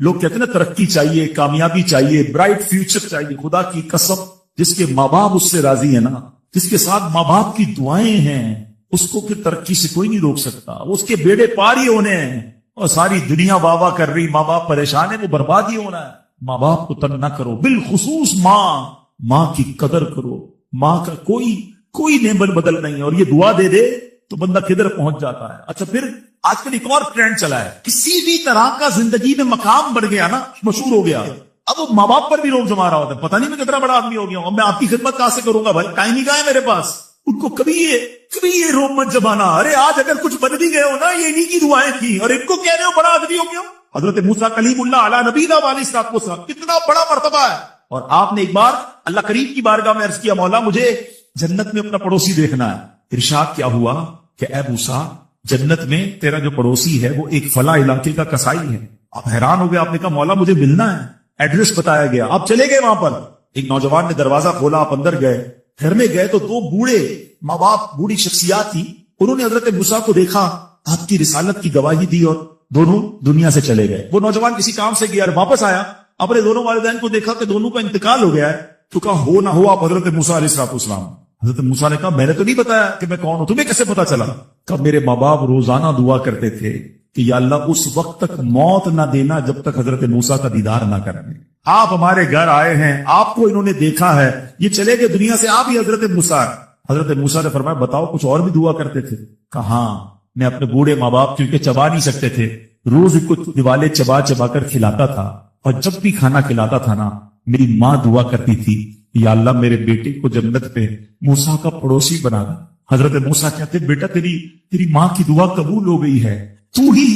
لوگ کہتے ہیں نا ترقی چاہیے، کامیابی چاہیے، برائٹ فیوچر چاہیے. خدا کی قسم جس کے ماں باپ اس سے راضی ہے نا، جس کے ساتھ ماں باپ کی دعائیں ہیں، اس کو پھر ترقی سے کوئی نہیں روک سکتا. اس کے بیڑے پار ہی ہونے ہیں. اور ساری دنیا واہ واہ کر رہی، ماں باپ پریشان ہے، وہ برباد ہی ہونا ہے. ماں باپ کو تنگ نہ کرو، بالخصوص ماں کی قدر کرو. ماں کا کوئی نعمت بدل نہیں ہے. اور یہ دعا دے دے تو بندہ کدھر پہنچ جاتا ہے. اچھا پھر آج کل ایک اور ٹرینڈ چلا ہے، کسی بھی طرح کا زندگی میں مقام بڑھ گیا نا، مشہور ہو گیا، اب وہ ماں باپ پر بھی روک جما رہا ہوتا ہے. پتہ نہیں میں کتنا بڑا آدمی ہو گیا ہوں، میں آپ کی خدمت کہاں سے کروں گا بھائی، ٹائم ہی کہاں ہے میرے پاس. ان کو کبھی یہ روک مت جمانا. ارے آج اگر کچھ بن بھی گئے ہو نا، یہ انہیں کی دعائیں تھی، اور ان کو کہہ رہے ہو بڑا آدمی ہو گیا. حضرت موسیٰ کلیم اللہ علی نبینا علیہ الصلوۃ والسلام کتنا بڑا مرتبہ ہے. اور آپ نے ایک بار اللہ کریم کی بارگاہ میں عرض کیا، مولا مجھے جنت میں اپنا پڑوسی دیکھنا ہے. ارشاد کیا ہوا کہ اے موسیٰ، جنت میں تیرا جو پڑوسی ہے وہ ایک فلاں علاقے کا کسائی ہے. آپ حیران ہو گئے. آپ نے کہا مولا مجھے ملنا ہے. ایڈریس بتایا گیا. آپ چلے گئے وہاں پر. ایک نوجوان نے دروازہ کھولا، آپ اندر گئے. گھر میں گئے تو دو بوڑھے ماں باپ، بوڑھی شخصیات تھی. انہوں نے حضرت موسیٰ کو دیکھا، آپ کی رسالت کی گواہی دی، اور دونوں دنیا سے چلے گئے. وہ نوجوان کسی کام سے گیا، واپس آیا، اپنے دونوں والدین کو دیکھا کہ دونوں کا انتقال ہو گیا ہے. تو کہا ہو نہ ہو آپ حضرت موسیٰ علیہ الصلوۃ والسلام. حضرت موسیٰ نے کہا میں نے تو نہیں بتایا کہ میں کون ہوں، تمہیں کیسے پتا چلا؟ کہ میرے ماں باپ روزانہ دعا کرتے تھے کہ یا اللہ اس وقت تک موت نہ دینا جب تک حضرت موسیٰ کا دیدار نہ کریں. آپ ہمارے گھر آئے ہیں، آپ کو انہوں نے دیکھا ہے، یہ چلے گئے دنیا سے، آپ ہی حضرت موسیٰ. حضرت موسیٰ نے فرمایا بتاؤ کچھ اور بھی دعا کرتے تھے؟ کہا ہاں، میں اپنے بوڑھے ماں باپ کیونکہ چبا نہیں سکتے تھے، روز کچھ دیوالے چبا چبا کر کھلاتا تھا. اور جب بھی کھانا کھلاتا تھا نا، میری ماں دعا کرتی تھی یا اللہ میرے بیٹے کو جنت پہ موسیٰ کا پڑوسی بنا دے. حضرت موسیٰ کہتے بیٹا تیری ماں کی دعا قبول ہو گئی ہے، تو ہی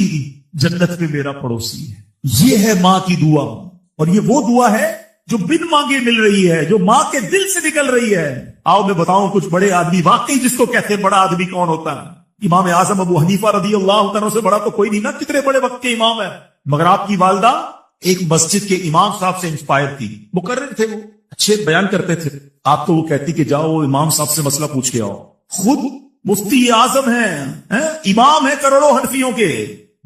جنت میں میرا پڑوسی ہے. یہ ہے ماں کی دعا. اور یہ وہ دعا ہے جو بن مانگے مل رہی ہے، جو ماں کے دل سے نکل رہی ہے. آؤ میں بتاؤں کچھ بڑے آدمی، واقعی جس کو کہتے ہیں بڑا آدمی کون ہوتا ہے. امام اعظم ابو حنیفہ رضی اللہ عنہ سے بڑا تو کوئی نہیں نا، کتنے بڑے وقت کے امام ہے. مگر آپ کی والدہ ایک مسجد کے امام صاحب سے انسپائر تھی، مقرر تھے، وہ اچھے بیان کرتے تھے. آپ تو وہ کہتی کہ جاؤ امام صاحب سے مسئلہ پوچھ کے آؤ. خود مفتی اعظم ہیں، امام ہے کروڑوں حنفیوں کے.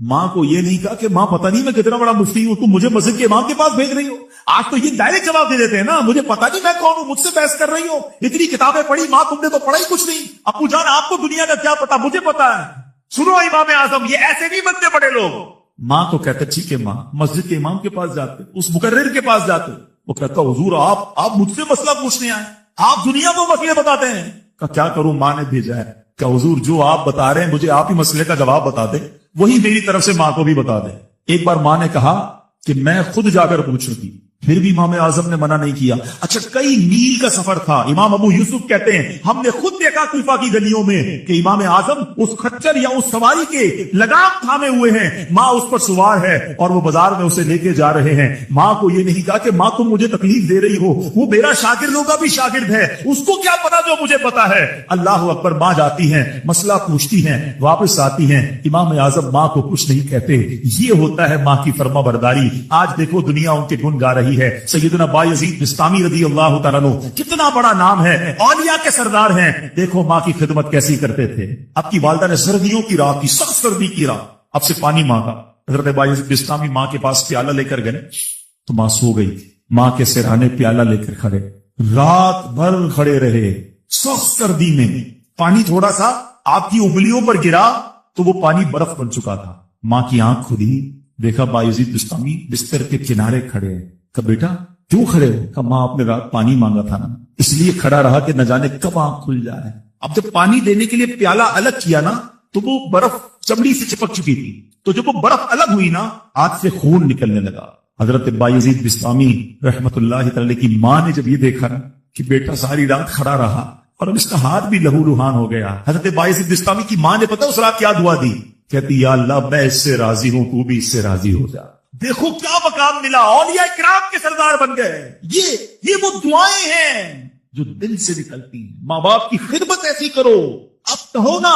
ماں کو یہ نہیں کہا کہ ماں پتہ نہیں میں کتنا بڑا مفتی ہوں، تم مجھے مسجد کے امام کے پاس بھیج رہی ہو. آج تو یہ ڈائریکٹ جواب دے دیتے ہیں نا، مجھے پتا نہیں میں کون ہوں، مجھ سے بحث کر رہی ہو، اتنی کتابیں پڑھی ماں، تم نے تو پڑھا ہی کچھ نہیں. ابو جان آپ کو دنیا کا کیا پتا، مجھے پتا ہے. سنو امام اعظم، یہ ایسے نہیں بنتے بڑے لوگ. ماں کو کہتے ٹھیک ہے ماں، مسجد کے امام کے پاس جاتے، اس مقرر کے پاس جاتے. وہ کہتا حضور آپ مجھ سے مسئلہ پوچھنے آئے، آپ دنیا کو مسئلے بتاتے ہیں. کیا کروں، ماں نے بھیجا ہے. کہ حضور جو آپ بتا رہے ہیں مجھے آپ ہی مسئلے کا جواب بتا دیں، وہی میری طرف سے ماں کو بھی بتا دیں. ایک بار ماں نے کہا کہ میں خود جا کر پوچھوں گی، پھر بھی امام اعظم نے منع نہیں کیا. اچھا کئی میل کا سفر تھا. امام ابو یوسف کہتے ہیں ہم نے خود دیکھا کوفہ کی گلیوں میں کہ امام اعظم اس خچر یا اس سواری کے لگام تھامے ہوئے ہیں، ماں اس پر سوار ہے اور وہ بازار میں اسے لے کے جا رہے ہیں. ماں کو یہ نہیں کہا کہ ماں تم مجھے تکلیف دے رہی ہو، وہ میرا شاگرد ہوگا بھی شاگرد ہے، اس کو کیا پتا جو مجھے پتا ہے. اللہ اکبر. ماں جاتی ہیں، مسئلہ پوچھتی ہیں، واپس آتی ہیں. امام اعظم ماں کو کچھ نہیں کہتے. یہ ہوتا ہے ماں کی فرما برداری. آج دیکھو دنیا ان کے گن گا رہی ہے. سیدنا بایزید بستامی رضی اللہ تعالیٰ عنہ کتنا بڑا نام ہے، اولیاء کے سردار ہیں. دیکھو ماں کی خدمت کیسی کرتے تھے. آپ کی والدہ نے سردیوں کی رات کی، سخت سردی کی رات، اب سے پانی مانگا. حضرت بایزید بستامی ماں کے پاس پیالہ لے کر گئے تو ماں سو گئی تھی. ماں کے سرہانے پیالہ لے کر کھڑے، رات بھر کھڑے رہے سخت سردی میں. پانی تھوڑا سا آپ کی انگلیوں پر گرا تو وہ پانی برف بن چکا تھا. ماں کی آنکھ کھلی، دیکھا بایزید بستامی بستر کے کنارے کھڑے ہیں. کہ بیٹا کیوں کھڑے ہو؟ کہ ماں آپ نے رات پانی مانگا تھا نا، اس لیے کھڑا رہا کہ نہ جانے کب آنکھ کھل جائے. اب جب پانی دینے کے لیے پیالہ الگ کیا نا تو وہ برف چمڑی سے چپک چکی تھی، تو جب وہ برف الگ ہوئی نا ہاتھ سے خون نکلنے لگا. حضرت بایزید بستامی رحمت اللہ تعالی کی ماں نے جب یہ دیکھا نا کہ بیٹا ساری رات کھڑا رہا اور اب اس کا ہاتھ بھی لہو لہان ہو گیا، حضرت بایزید بستامی کی ماں نے پتا اس رات کیا دعا دی؟ کہتی یا اللہ میں اس سے راضی ہوں، تو بھی اس سے راضی ہو جا. دیکھو کیا مقام ملا، اولیاء کرام کے سردار بن گئے. یہ وہ دعائیں ہیں جو دل سے نکلتی ہیں. ماں باپ کی خدمت ایسی کرو، اب کہو نا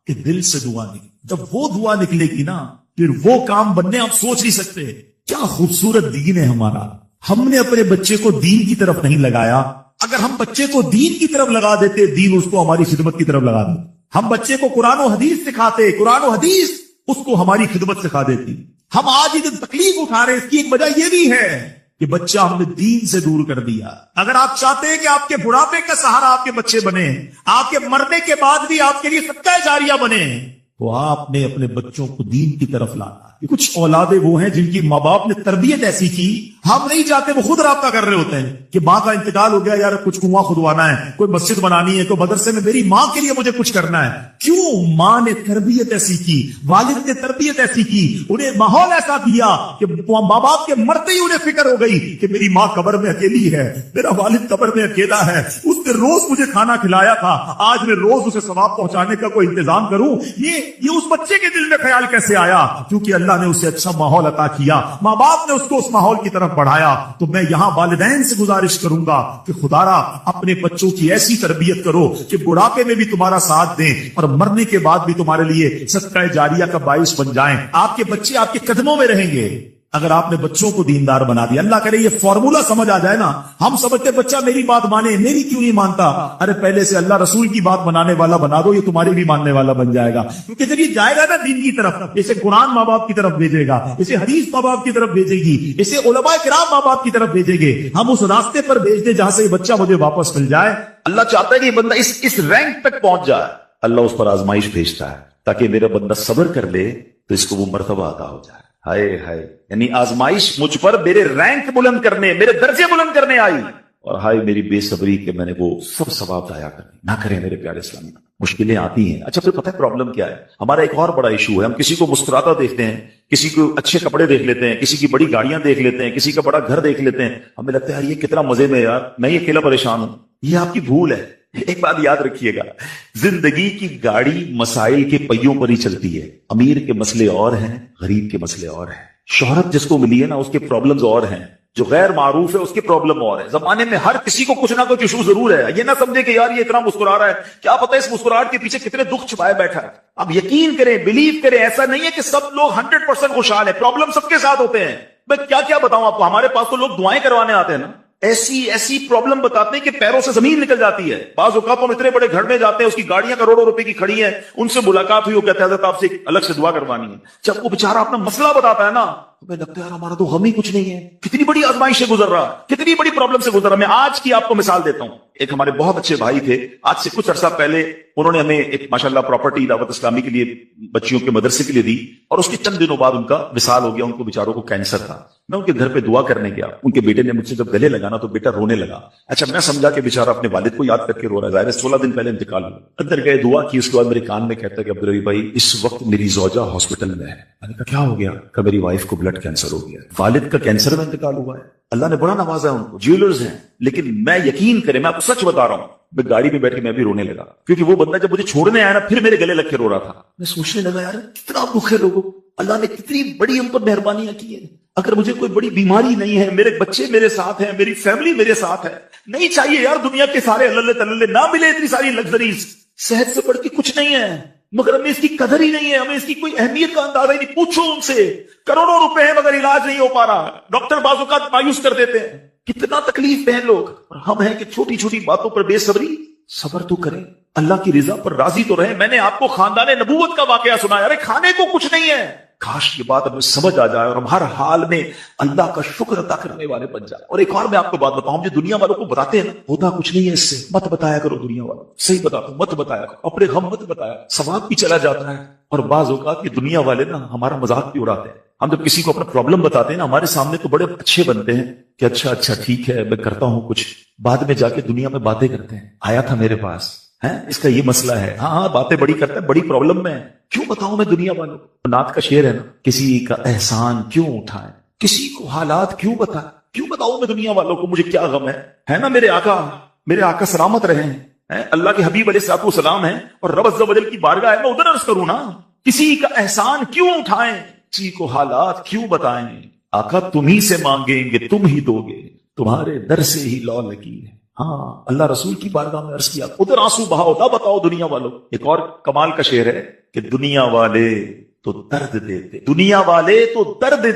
کہ دل سے دعا نکلے. جب وہ دعا نکلے گی نا پھر وہ کام بننے آپ سوچ نہیں سکتے. کیا خوبصورت دین ہے ہمارا. ہم نے اپنے بچے کو دین کی طرف نہیں لگایا. اگر ہم بچے کو دین کی طرف لگا دیتے، دین اس کو ہماری خدمت کی طرف لگا دیتے. ہم بچے کو قرآن و حدیث سکھاتے، قرآن و حدیث اس کو ہماری خدمت سکھا دیتی. ہم آج اتنی تکلیف اٹھا رہے ہیں، اس کی ایک وجہ یہ بھی ہے کہ بچہ ہم نے دین سے دور کر دیا۔ اگر آپ چاہتے ہیں کہ آپ کے بڑھاپے کا سہارا آپ کے بچے بنے، آپ کے مرنے کے بعد بھی آپ کے لیے صدقہ جاریہ بنے، تو آپ نے اپنے بچوں کو دین کی طرف لانا۔ کچھ اولادیں وہ ہیں جن کی ماں باپ نے تربیت ایسی کی، ہم نہیں چاہتے، وہ خود رابطہ کر رہے ہوتے ہیں کہ ماں کا انتقال ہو گیا، یار کچھ کنواں کھدوانا ہے، کوئی مسجد بنانی ہے، کوئی مدرسے میں میری ماں کے لیے مجھے کچھ کرنا ہے۔ کیوں؟ ماں نے تربیت ایسی کی، والد نے تربیت ایسی کی، انہیں ماحول ایسا دیا کہ ماں باپ کے مرتے ہی انہیں فکر ہو گئی کہ میری ماں قبر میں اکیلی ہے، میرا والد قبر میں اکیلا ہے، اس نے روز مجھے کھانا کھلایا تھا، آج میں روز اسے ثواب پہنچانے کا کوئی انتظام کروں۔ یہ اس بچے کے دل میں خیال کیسے آیا؟ کیونکہ اللہ نے اسے اچھا ماحول عطا کیا، ماں باپ نے اس کو اس ماحول کی طرف بڑھایا۔ تو میں یہاں والدین سے گزارش کروں گا کہ خدارا اپنے بچوں کی ایسی تربیت کرو کہ بڑھاپے میں بھی تمہارا ساتھ دیں اور مرنے کے بعد بھی تمہارے لیے صدقہ جاریہ کا باعث بن جائیں۔ آپ کے بچے آپ کے قدموں میں رہیں گے اگر آپ نے بچوں کو دیندار بنا دیا۔ اللہ کرے یہ فارمولا سمجھ آ جائے نا۔ ہم سمجھتے بچہ میری بات مانے، میری کیوں نہیں مانتا؟ ارے پہلے سے اللہ رسول کی بات منانے والا بنا دو، یہ تمہاری بھی ماننے والا بن جائے گا۔ کیونکہ جب یہ جائے گا نا دین کی طرف، اسے قرآن ماں باپ کی طرف بھیجے گا، اسے حدیث ماں باپ کی طرف بھیجے گی، اسے علماء کرام ماں باپ کی طرف بھیجیں گے۔ ہم اس راستے پر بھیج دیں جہاں سے یہ بچہ مجھے واپس مل جائے۔ اللہ چاہتا ہے کہ یہ بندہ اس رینک تک پہنچ جائے۔ اللہ اس پر آزمائش بھیجتا ہے تاکہ میرا بندہ صبر کر لے تو اس کو وہ مرتبہ عطا ہو جائے۔ ہائے ہائے، یعنی آزمائش مجھ پر میرے رینک بلند کرنے، میرے درجے بلند کرنے آئی، اور ہائے میری بے صبری کہ میں نے وہ سب ثواب ضائع کرنے نہ کریں۔ میرے پیارے اسلامی، مشکلیں آتی ہیں۔ اچھا پھر پتہ ہے پرابلم کیا ہے؟ ہمارا ایک اور بڑا ایشو ہے، ہم کسی کو مسکراتا دیکھتے ہیں، کسی کو اچھے کپڑے دیکھ لیتے ہیں، کسی کی بڑی گاڑیاں دیکھ لیتے ہیں، کسی کا بڑا گھر دیکھ لیتے ہیں، ہمیں لگتا ہے یار یہ کتنا مزے میں، یار میں یہ اکیلا پریشان ہوں۔ یہ آپ کی بھول ہے۔ ایک بات یاد رکھیے گا، زندگی کی گاڑی مسائل کے پہیوں پر ہی چلتی ہے۔ امیر کے مسئلے اور ہیں، غریب کے مسئلے اور ہیں۔ شہرت جس کو ملی ہے نا، اس کے پرابلمز اور ہیں، جو غیر معروف ہے اس کے پرابلم اور ہے۔ زمانے میں ہر کسی کو کچھ نہ کچھ ایشو ضرور ہے۔ یہ نہ سمجھے کہ یار یہ اتنا مسکرا رہا ہے، کیا پتہ اس مسکراہٹ کے پیچھے کتنے دکھ چھپائے بیٹھا ہے۔ اب یقین کریں، بلیو کریں، ایسا نہیں ہے کہ سب لوگ 100% خوشحال ہیں، پرابلم سب کے ساتھ ہوتے ہیں۔ میں کیا بتاؤں آپ کو، ہمارے پاس تو لوگ دعائیں کروانے آتے ہیں نا، ایسی پرابلم بتاتے ہیں کہ پیروں سے زمین نکل جاتی ہے۔ بعض اوقات ہم اتنے بڑے گھر میں جاتے ہیں، اس کی گاڑیاں کروڑوں روپے کی کھڑی ہیں، ان سے ملاقات ہوئی، وہ کہتے ہیں حضرت آپ سے الگ سے دعا کروانی ہے۔ جب وہ بیچارہ اپنا مسئلہ بتاتا ہے نا، ہمیں لگتا ہے یار ہمارا تو غم ہی کچھ نہیں ہے، کتنی بڑی آزمائش سے گزر رہا ہے، کتنی بڑی پرابلم سے گزر رہا ہے۔ میں آج کی آپ کو مثال دیتا ہوں۔ ایک ہمارے بہت اچھے بھائی تھے، آج سے کچھ عرصہ پہلے انہوں نے ہمیں ایک ماشاءاللہ پراپرٹی دعوت اسلامی کے لیے بچیوں کے مدرسے کے لیے دی، اور اس کے چند دنوں بعد ان کا وصال ہو گیا۔ ان کو بیچاروں کو کینسر تھا۔ میں ان کے گھر پہ دعا کرنے گیا، ان کے بیٹے نے مجھ سے جب گلے لگانا تو بیٹا رونے لگا۔ اچھا میں سمجھا کہ بیچارہ اپنے والد کو یاد کر کے رو رہا ہے، ظاہر ہے 16 دن پہلے انتقال ہوا۔ اندر گئے، دعا کی، اس کے بعد میرے کان میں کہتا ہے کہ عبدالرحیم بھائی اس وقت میری زوجہ ہاسپٹل میں ہے۔ میں نے کہا کیا ہو گیا؟ کہ میری وائف کو بلڈ کینسر ہو گیا۔ والد کا کینسر میں انتقال ہوا ہے۔ اللہ نے بڑا نوازا ہے ان کو، جیولرز ہیں، لیکن میں یقین کریں، میں آپ کو سچ بتا رہا ہوں، میں گاڑی میں بیٹھ کے میں بھی رونے لگا، کیونکہ وہ بندہ جب مجھے چھوڑنے آیا نا پھر میرے گلے لگ کے رو رہا تھا۔ میں سوچنے لگا یار کتنا دکھ ہے لوگوں، اللہ نے کتنی بڑی ہم پر مہربانیاں کی ہیں۔ اگر مجھے کوئی بڑی بیماری نہیں ہے، میرے بچے میرے ساتھ ہیں، میری فیملی میرے ساتھ ہے، نہیں چاہیے یار دنیا کے سارے اللہ تللے نہ ملے اتنی ساری لگژریز، صحت سے بڑھ کے کچھ نہیں ہے، مگر ہمیں اس کی قدر ہی نہیں ہے، ہمیں اس کی کوئی اہمیت کا اندازہ ہی نہیں۔ پوچھو ان سے، کروڑوں روپے ہیں مگر علاج نہیں ہو پا رہا، ڈاکٹر بعض اوقات مایوس کر دیتے ہیں۔ کتنا تکلیف میں ہیں لوگ، اور ہم ہیں کہ چھوٹی چھوٹی باتوں پر بے صبری۔ صبر تو کریں، اللہ کی رضا پر راضی تو رہیں۔ میں نے آپ کو خاندان نبوت کا واقعہ سنایا، ارے کھانے کو کچھ نہیں ہے، کاش یہ بات ہمیں سمجھ آ جائے اور ہم ہر حال میں اللہ کا شکر ادا کرنے والے بن جائیں۔ اور ایک اور میں آپ کو بات بتاؤں، ہم جو دنیا والوں کو بتاتے ہیں نا ہوتا کچھ نہیں ہے، اس سے مت بتایا کرو دنیا والوں، صحیح بتاتا ہوں، مت بتایا کرو، اپنے غم مت بتایا، ثواب بھی چلا جاتا ہے۔ اور بعض اوقات یہ دنیا والے نا ہمارا مذاق بھی اڑاتے ہیں۔ ہم جب کسی کو اپنا پرابلم بتاتے ہیں نا ہمارے سامنے تو بڑے اچھے بنتے ہیں کہ اچھا ٹھیک ہے میں کرتا ہوں کچھ، بعد میں جا کے دنیا میں باتیں کرتے ہیں، آیا تھا میرے پاس ہے اس کا یہ مسئلہ ہے، ہاں باتیں بڑی کرتا ہے، بڑی پرابلم میں ہے، کیوں بتاؤں میں دنیا والوں کو۔ نعت کا شعر ہے نا، کسی کا احسان کیوں اٹھائیں، کسی کو حالات کیوں بتائیں، کیوں بتاؤں میں دنیا والوں کو مجھے کیا غم ہے نا۔ میرے آقا سلامت رہے ہیں، اللہ کے حبیب علیہ الصلوۃ والسلام ہیں، اور رب عز و جل کی بارگاہ ہے، میں ادھر عرض کروں نا، کسی کا احسان کیوں اٹھائیں، کسی کو حالات کیوں بتائیں، آقا تم ہی سے مانگیں گے تم ہی دو گے، تمہارے در سے ہی لو لگی ہے۔ ہاں اللہ رسول کی بارگاہ میں عرض کیا، ادھر آنسو بہاؤ، نہ بتاؤ دنیا والوں۔ ایک اور کمال کا شعر ہے کہ دنیا والے تو درد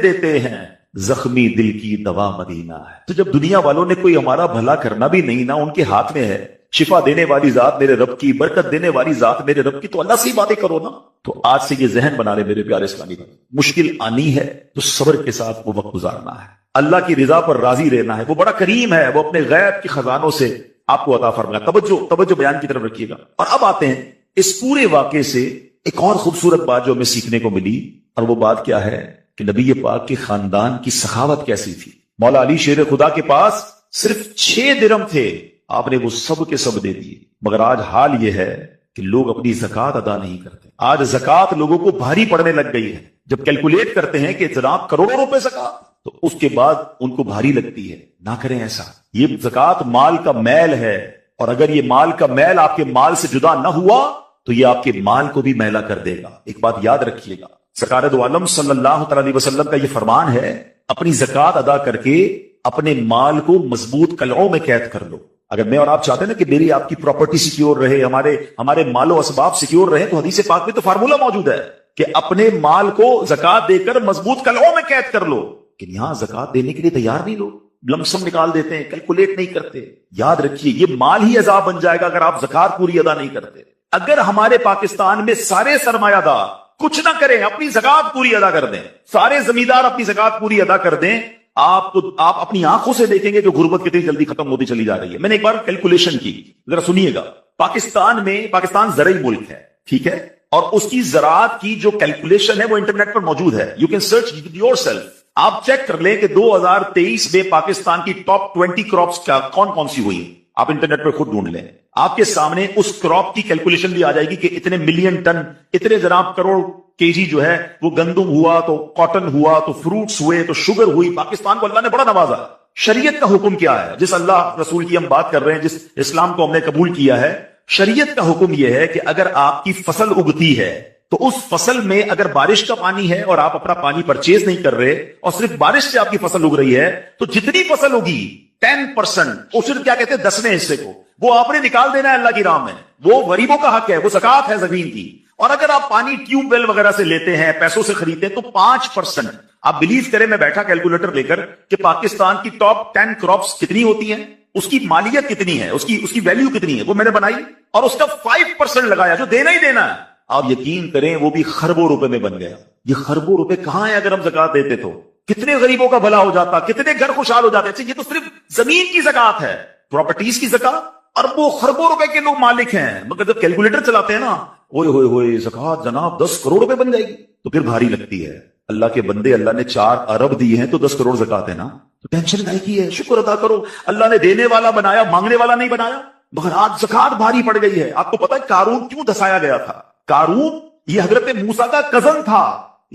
دیتے ہیں، زخمی دل کی دوا مدینہ ہے۔ تو جب دنیا والوں نے کوئی ہمارا بھلا کرنا بھی نہیں نا ان کے ہاتھ میں ہے، شفا دینے والی ذات میرے رب کی، برکت دینے والی ذات میرے رب کی، تو اللہ سے ہی باتیں کرو نا. تو آج سے یہ ذہن بنا لے میرے پیارے اسلامی بھائی، مشکل آنی ہے تو صبر کے ساتھ وہ وقت گزارنا ہے، اللہ کی رضا پر راضی رہنا ہے. وہ بڑا کریم ہے، وہ اپنے غیب کے خزانوں سے آپ کو عطا فرمائے. توجہ بیان کی طرف رکھیے گا. اور اب آتے ہیں اس پورے واقعے سے ایک اور خوبصورت بات جو ہمیں سیکھنے کو ملی، اور وہ بات کیا ہے کہ نبی پاک کے خاندان کی سخاوت کیسی تھی. مولا علی شیر خدا کے پاس صرف 6 درم تھے، آپ نے وہ سب کے سب دے دیے. مگر آج حال یہ ہے کہ لوگ اپنی زکات ادا نہیں کرتے. آج زکات لوگوں کو بھاری پڑنے لگ گئی ہے. جب کیلکولیٹ کرتے ہیں کہ جناب کروڑوں روپے زکات، تو اس کے بعد ان کو بھاری لگتی ہے. نہ کریں ایسا. یہ زکات مال کا میل ہے، اور اگر یہ مال کا میل آپ کے مال سے جدا نہ ہوا تو یہ آپ کے مال کو بھی میلا کر دے گا. ایک بات یاد رکھیے گا، سرکار دو عالم صلی اللہ علیہ وسلم کا یہ فرمان ہے، اپنی زکات ادا کر کے اپنے مال کو مضبوط قلعوں میں قید کر لو. اگر میں اور آپ چاہتے ہیں نا کہ میری آپ کی پراپرٹی سیکیور رہے، ہمارے مال و اسباب سیکیور رہے، تو حدیث پاک میں تو فارمولا موجود ہے کہ اپنے مال کو زکات دے کر مضبوط قلعوں میں قید کر لو. کہ یہاں زکات دینے کے لیے تیار نہیں، لوگ لمسم نکال دیتے ہیں، کیلکولیٹ نہیں کرتے. یاد رکھیے یہ مال ہی عذاب بن جائے گا اگر آپ زکات پوری ادا نہیں کرتے. اگر ہمارے پاکستان میں سارے سرمایہ دار کچھ نہ کریں، اپنی زکات پوری ادا کر دیں، سارے زمیندار اپنی زکات پوری ادا کر دیں، آپ اپنی آنکھوں سے دیکھیں گے کہ غربت کتنی جلدی ختم ہوتی چلی جا رہی ہے. میں نے ایک بار کیلکولیشن کی، ذرا سنیے گا. پاکستان زرعی ملک ہے، ٹھیک ہے، اور اس کی زراعت کی جو کیلکولیشن ہے وہ انٹرنیٹ پر موجود ہے. You can search your self. آپ چیک کر لیں کہ 2023 میں پاکستان کی ٹاپ 20 کراپس کون کون سی ہوئی. آپ انٹرنیٹ پر خود ڈھونڈ لیں، آپ کے سامنے اس کراپ کی کیلکولیشن بھی آ جائے گی کہ اتنے ملین ٹن، اتنے جناب کروڑ کیجی جو ہے وہ گندم ہوا، تو کاٹن ہوا، تو فروٹس ہوئے، تو شوگر ہوئی. پاکستان کو اللہ نے بڑا نوازا. شریعت کا حکم کیا ہے؟ جس اللہ رسول کی ہم بات کر رہے ہیں، جس اسلام کو ہم نے قبول کیا ہے، شریعت کا حکم یہ ہے کہ اگر آپ کی فصل اگتی ہے تو اس فصل میں اگر بارش کا پانی ہے اور آپ اپنا پانی پرچیز نہیں کر رہے اور صرف بارش سے آپ کی فصل اگ رہی ہے، تو جتنی فصل ہوگی 10%، اس کیا کہتے ہیں 10ویں حصے کو، وہ آپ نے نکال دینا ہے اللہ کی راہ میں. وہ غریبوں کا حق ہے، وہ زکات ہے زمین کی. اور اگر آپ پانی ٹیوب ویل وغیرہ سے لیتے ہیں، پیسوں سے خریدتے ہیں، تو 5%. آپ بلیو کریں، میں بیٹھا کیلکولیٹر لے کر کہ پاکستان کی ٹاپ 10 کراپس کتنی ہوتی ہیں، اس کی مالیت کتنی ہے، اس کی ویلیو کتنی ہے، وہ میں نے بنائی اور اس کا 5% لگایا جو دینا ہی دینا ہے. آپ یقین کریں وہ بھی خربوں روپے میں بن گیا. یہ خربوں روپے کہاں ہیں؟ اگر ہم زکات دیتے تو کتنے غریبوں کا بھلا ہو جاتا، کتنے گھر خوشحال ہو جاتے. یہ تو صرف زمین کی زکات ہے، پراپرٹیز کی زکات، اور وہ خربوں روپے کے لوگ مالک ہیں. مگر جب کیلکولیٹر چلاتے ہیں نا، ہوئے ہوئے ہوئے زکات جناب 10 کروڑ روپے بن جائے گی، تو پھر بھاری لگتی ہے. اللہ کے بندے، اللہ نے 4 ارب دیے ہیں تو 10 کروڑ زکات ہے نا، تو ٹینشن نہیں کی ہے، شکر ادا کرو. اللہ نے دینے والا بنایا، مانگنے والا نہیں بنایا. مگر آج زکات بھاری پڑ گئی ہے. آپ کو پتا ہے قارون کیوں دسایا گیا تھا؟ قارون یہ حضرت موسیٰ کا کزن تھا،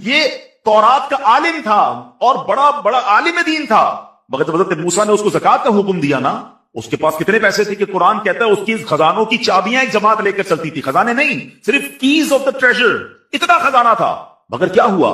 یہ تورات کا عالم تھا اور بڑا عالم دین تھا. مگر جب حضرت موسیٰ نے اس کو زکات کا حکم دیا نا، اس کے پاس کتنے پیسے تھے کہ قرآن کہتا ہے اس کی خزانوں کی چابیاں ایک جماعت لے کر چلتی تھی. خزانے نہیں، صرف کیز آف دا ٹریجر، اتنا خزانہ تھا. مگر کیا ہوا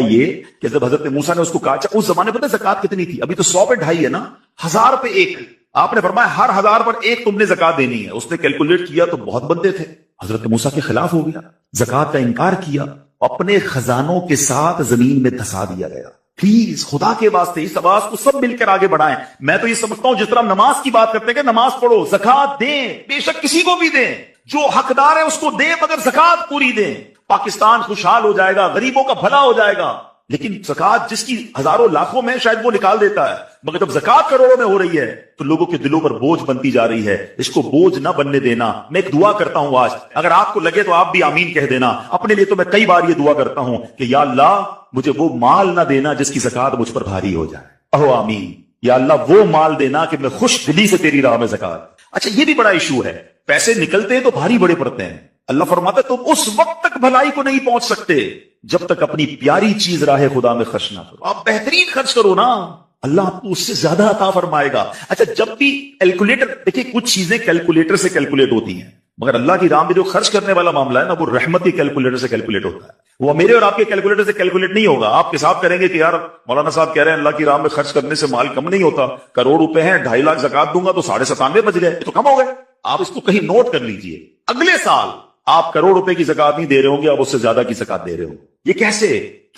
یہ کہ جب حضرت موسیٰ نے اس کو کہا، اس زمانے پتہ زکات کتنی تھی؟ ابھی تو 100 پہ 2.5 ہے نا، 1000 پہ 1. آپ نے فرمایا ہر 1000 پر 1 تم نے زکات دینی ہے. اس نے کیلکولیٹ کیا تو بہت بندے تھے. حضرت موسیٰ کے خلاف ہو گیا، زکات کا انکار کیا، اپنے خزانوں کے ساتھ زمین میں دھسا دیا گیا. پلیز خدا کے واسطے اس آواز کو سب مل کر آگے بڑھائیں. میں تو یہ سمجھتا ہوں جس طرح نماز کی بات کرتے ہیں کہ نماز پڑھو، زکات دیں، بے شک کسی کو بھی دیں، جو حقدار ہے اس کو دیں، مگر زکات پوری دیں. پاکستان خوشحال ہو جائے گا، غریبوں کا بھلا ہو جائے گا. لیکن زکات جس کی ہزاروں لاکھوں میں شاید وہ نکال دیتا ہے، مگر جب زکات کروڑوں میں ہو رہی ہے تو لوگوں کے دلوں پر بوجھ بنتی جا رہی ہے. اس کو بوجھ نہ بننے دینا. میں ایک دعا کرتا ہوں آج، اگر آپ کو لگے تو آپ بھی آمین کہہ دینا. اپنے لیے تو میں کئی بار یہ دعا کرتا ہوں کہ یا اللہ مجھے وہ مال نہ دینا جس کی زکات مجھ پر بھاری ہو جائے. اہو آمین. یا اللہ وہ مال دینا کہ میں خوش دلی سے تیری راہ میں زکات. اچھا یہ بھی بڑا ایشو ہے، پیسے نکلتے ہیں تو بھاری بڑے پڑتے ہیں. اللہ فرماتا ہے تم اس وقت تک بھلائی کو نہیں پہنچ سکتے جب تک اپنی پیاری چیز راہ خدا میں خرچ نہ کرو. آپ بہترین خرچ کرو نا، اللہ آپ کو اس سے زیادہ عطا فرمائے گا. اچھا جب بھی کیلکولیٹر دیکھیں، کچھ چیزیں کیلکولیٹر سے کیلکولیٹ ہوتی ہیں، مگر اللہ کی راہ میں جو خرچ کرنے والا معاملہ ہے نا، وہ رحمتی کیلکولیٹر سے کیلکولیٹ ہوتا ہے. وہ میرے اور آپ کے کیلکولیٹر سے کیلکولیٹ نہیں ہوگا. آپ حساب کریں گے کہ یار مولانا صاحب کہہ رہے ہیں اللہ کی راہ میں خرچ کرنے سے مال کم نہیں ہوتا، کروڑ روپے ہیں، 2.5 لاکھ زکات دوں گا تو 97.5 بچ گئے، تو کم ہو گئے. آپ اس کو کہیں نوٹ کر لیجئے، اگلے سال آپ کروڑ روپے کی زکات نہیں دے رہے ہوں گے، آپ اس سے زیادہ کی زکات دے رہے ہوں. یہ کیسے؟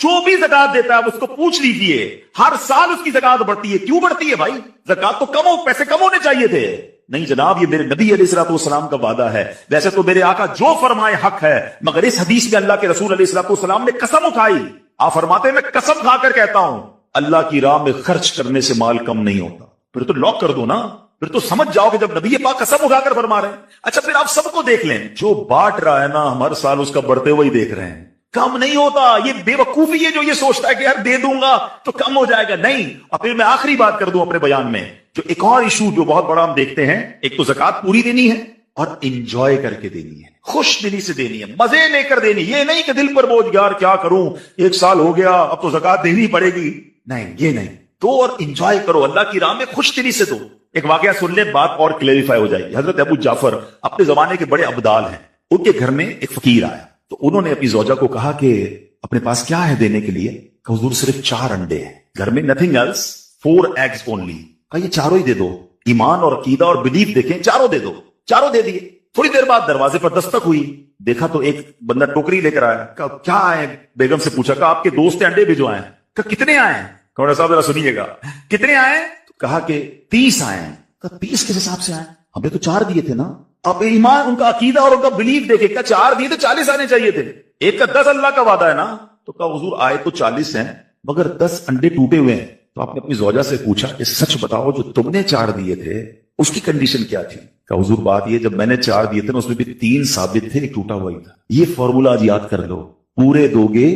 جو بھی زکات دیتا ہے آپ اس کو پوچھ لیجئے، ہر سال اس کی زکات بڑھتی ہے. کیوں بڑھتی ہے بھائی؟ زکات تو کم ہو، پیسے کم ہونے چاہیے تھے. نہیں جناب، یہ میرے نبی علیہ الصلوۃ والسلام کا وعدہ ہے، ویسے تو میرے آقا جو فرمائے حق ہے، مگر اس حدیث میں اللہ کے رسول علیہ الصلوۃ والسلام نے قسم اٹھائی. آپ فرماتے ہیں میں قسم کھا کر کہتا ہوں اللہ کی راہ میں خرچ کرنے سے مال کم نہیں ہوتا. پھر تو لاک کر دو نا، پھر تو سمجھ جاؤ کہ جب نبی پاک قسم اٹھا کر فرما رہے ہیں. اچھا پھر آپ سب کو دیکھ لیں، جو بانٹ رہا ہے نا ہم ہر سال اس کا بڑھتے ہوئے ہی دیکھ رہے ہیں، کم نہیں ہوتا. یہ بے وقوفی ہے جو یہ سوچتا ہے کہ یار دے دوں گا تو کم ہو جائے گا. نہیں. اور پھر میں آخری بات کر دوں اپنے بیان میں، جو ایک اور ایشو جو بہت بڑا ہم دیکھتے ہیں، ایک تو زکوٰۃ پوری دینی ہے اور انجوائے کر کے دینی ہے، خوش دلی سے دینی ہے، مزے لے کر دینی. یہ نہیں کہ دل پر بوجھ یار کیا کروں، ایک سال ہو گیا اب تو زکوٰۃ دینی پڑے گی. نہیں، یہ نہیں. دو اور انجوائے کرو، اللہ کی راہ میں خوش دلی سے دو. ایک واقعہ سن لیں، بات اور کلیریفائی ہو جائے گی. حضرت ابو جعفر اپنے زمانے کے بڑے ابدال ہیں. ان کے گھر میں ایک فقیر آیا تو انہوں نے اپنی زوجہ کو کہا کہ اپنے پاس کیا ہے دینے کے لیے؟ کہ حضور صرف 4 انڈے ہیں گھر میں، نتھنگ ایلس، 4 eggs only. کہا یہ چاروں ہی دے دو. ایمان اور عقیدہ اور بلیف دیکھیں، چاروں دے دو. چاروں دے دیے. تھوڑی دیر بعد دروازے پر دستک ہوئی، دیکھا تو ایک بندہ ٹوکری لے کر آیا. کہا کیا آئے؟ بیگم سے پوچھا، کہا آپ کے دوست انڈے بھی جو آئے. کہا کتنے آئے ہیں؟ کہا صاحب ذرا سنیے گا، کتنے آئے؟ کہا کہ 30 آئے ہیں. کہا 30 کس حساب سے آئے؟ ہمیں تو 4 دیے تھے نا. اب ایمان، ان کا عقیدہ اور ان کا بلیف دیکھے. کہا 4 دیے تو 40 آنے چاہیے تھے. ایک کا 10 اللہ کا وعدہ ہے نا. تو کہا حضور آئے تو 40 ہیں مگر 10 انڈے ٹوٹے ہوئے ہیں. تو آپ نے اپنی زوجہ سے پوچھا کہ سچ بتاؤ جو تم نے 4 دیے تھے اس کی کنڈیشن کیا تھی؟ کہ حضور بات یہ جب میں نے 4 دیے تھے اس میں بھی 3 ثابت تھے، ایک ٹوٹا ہوا ہی تھا. یہ فارمولا آج یاد کر لو، پورے دو گے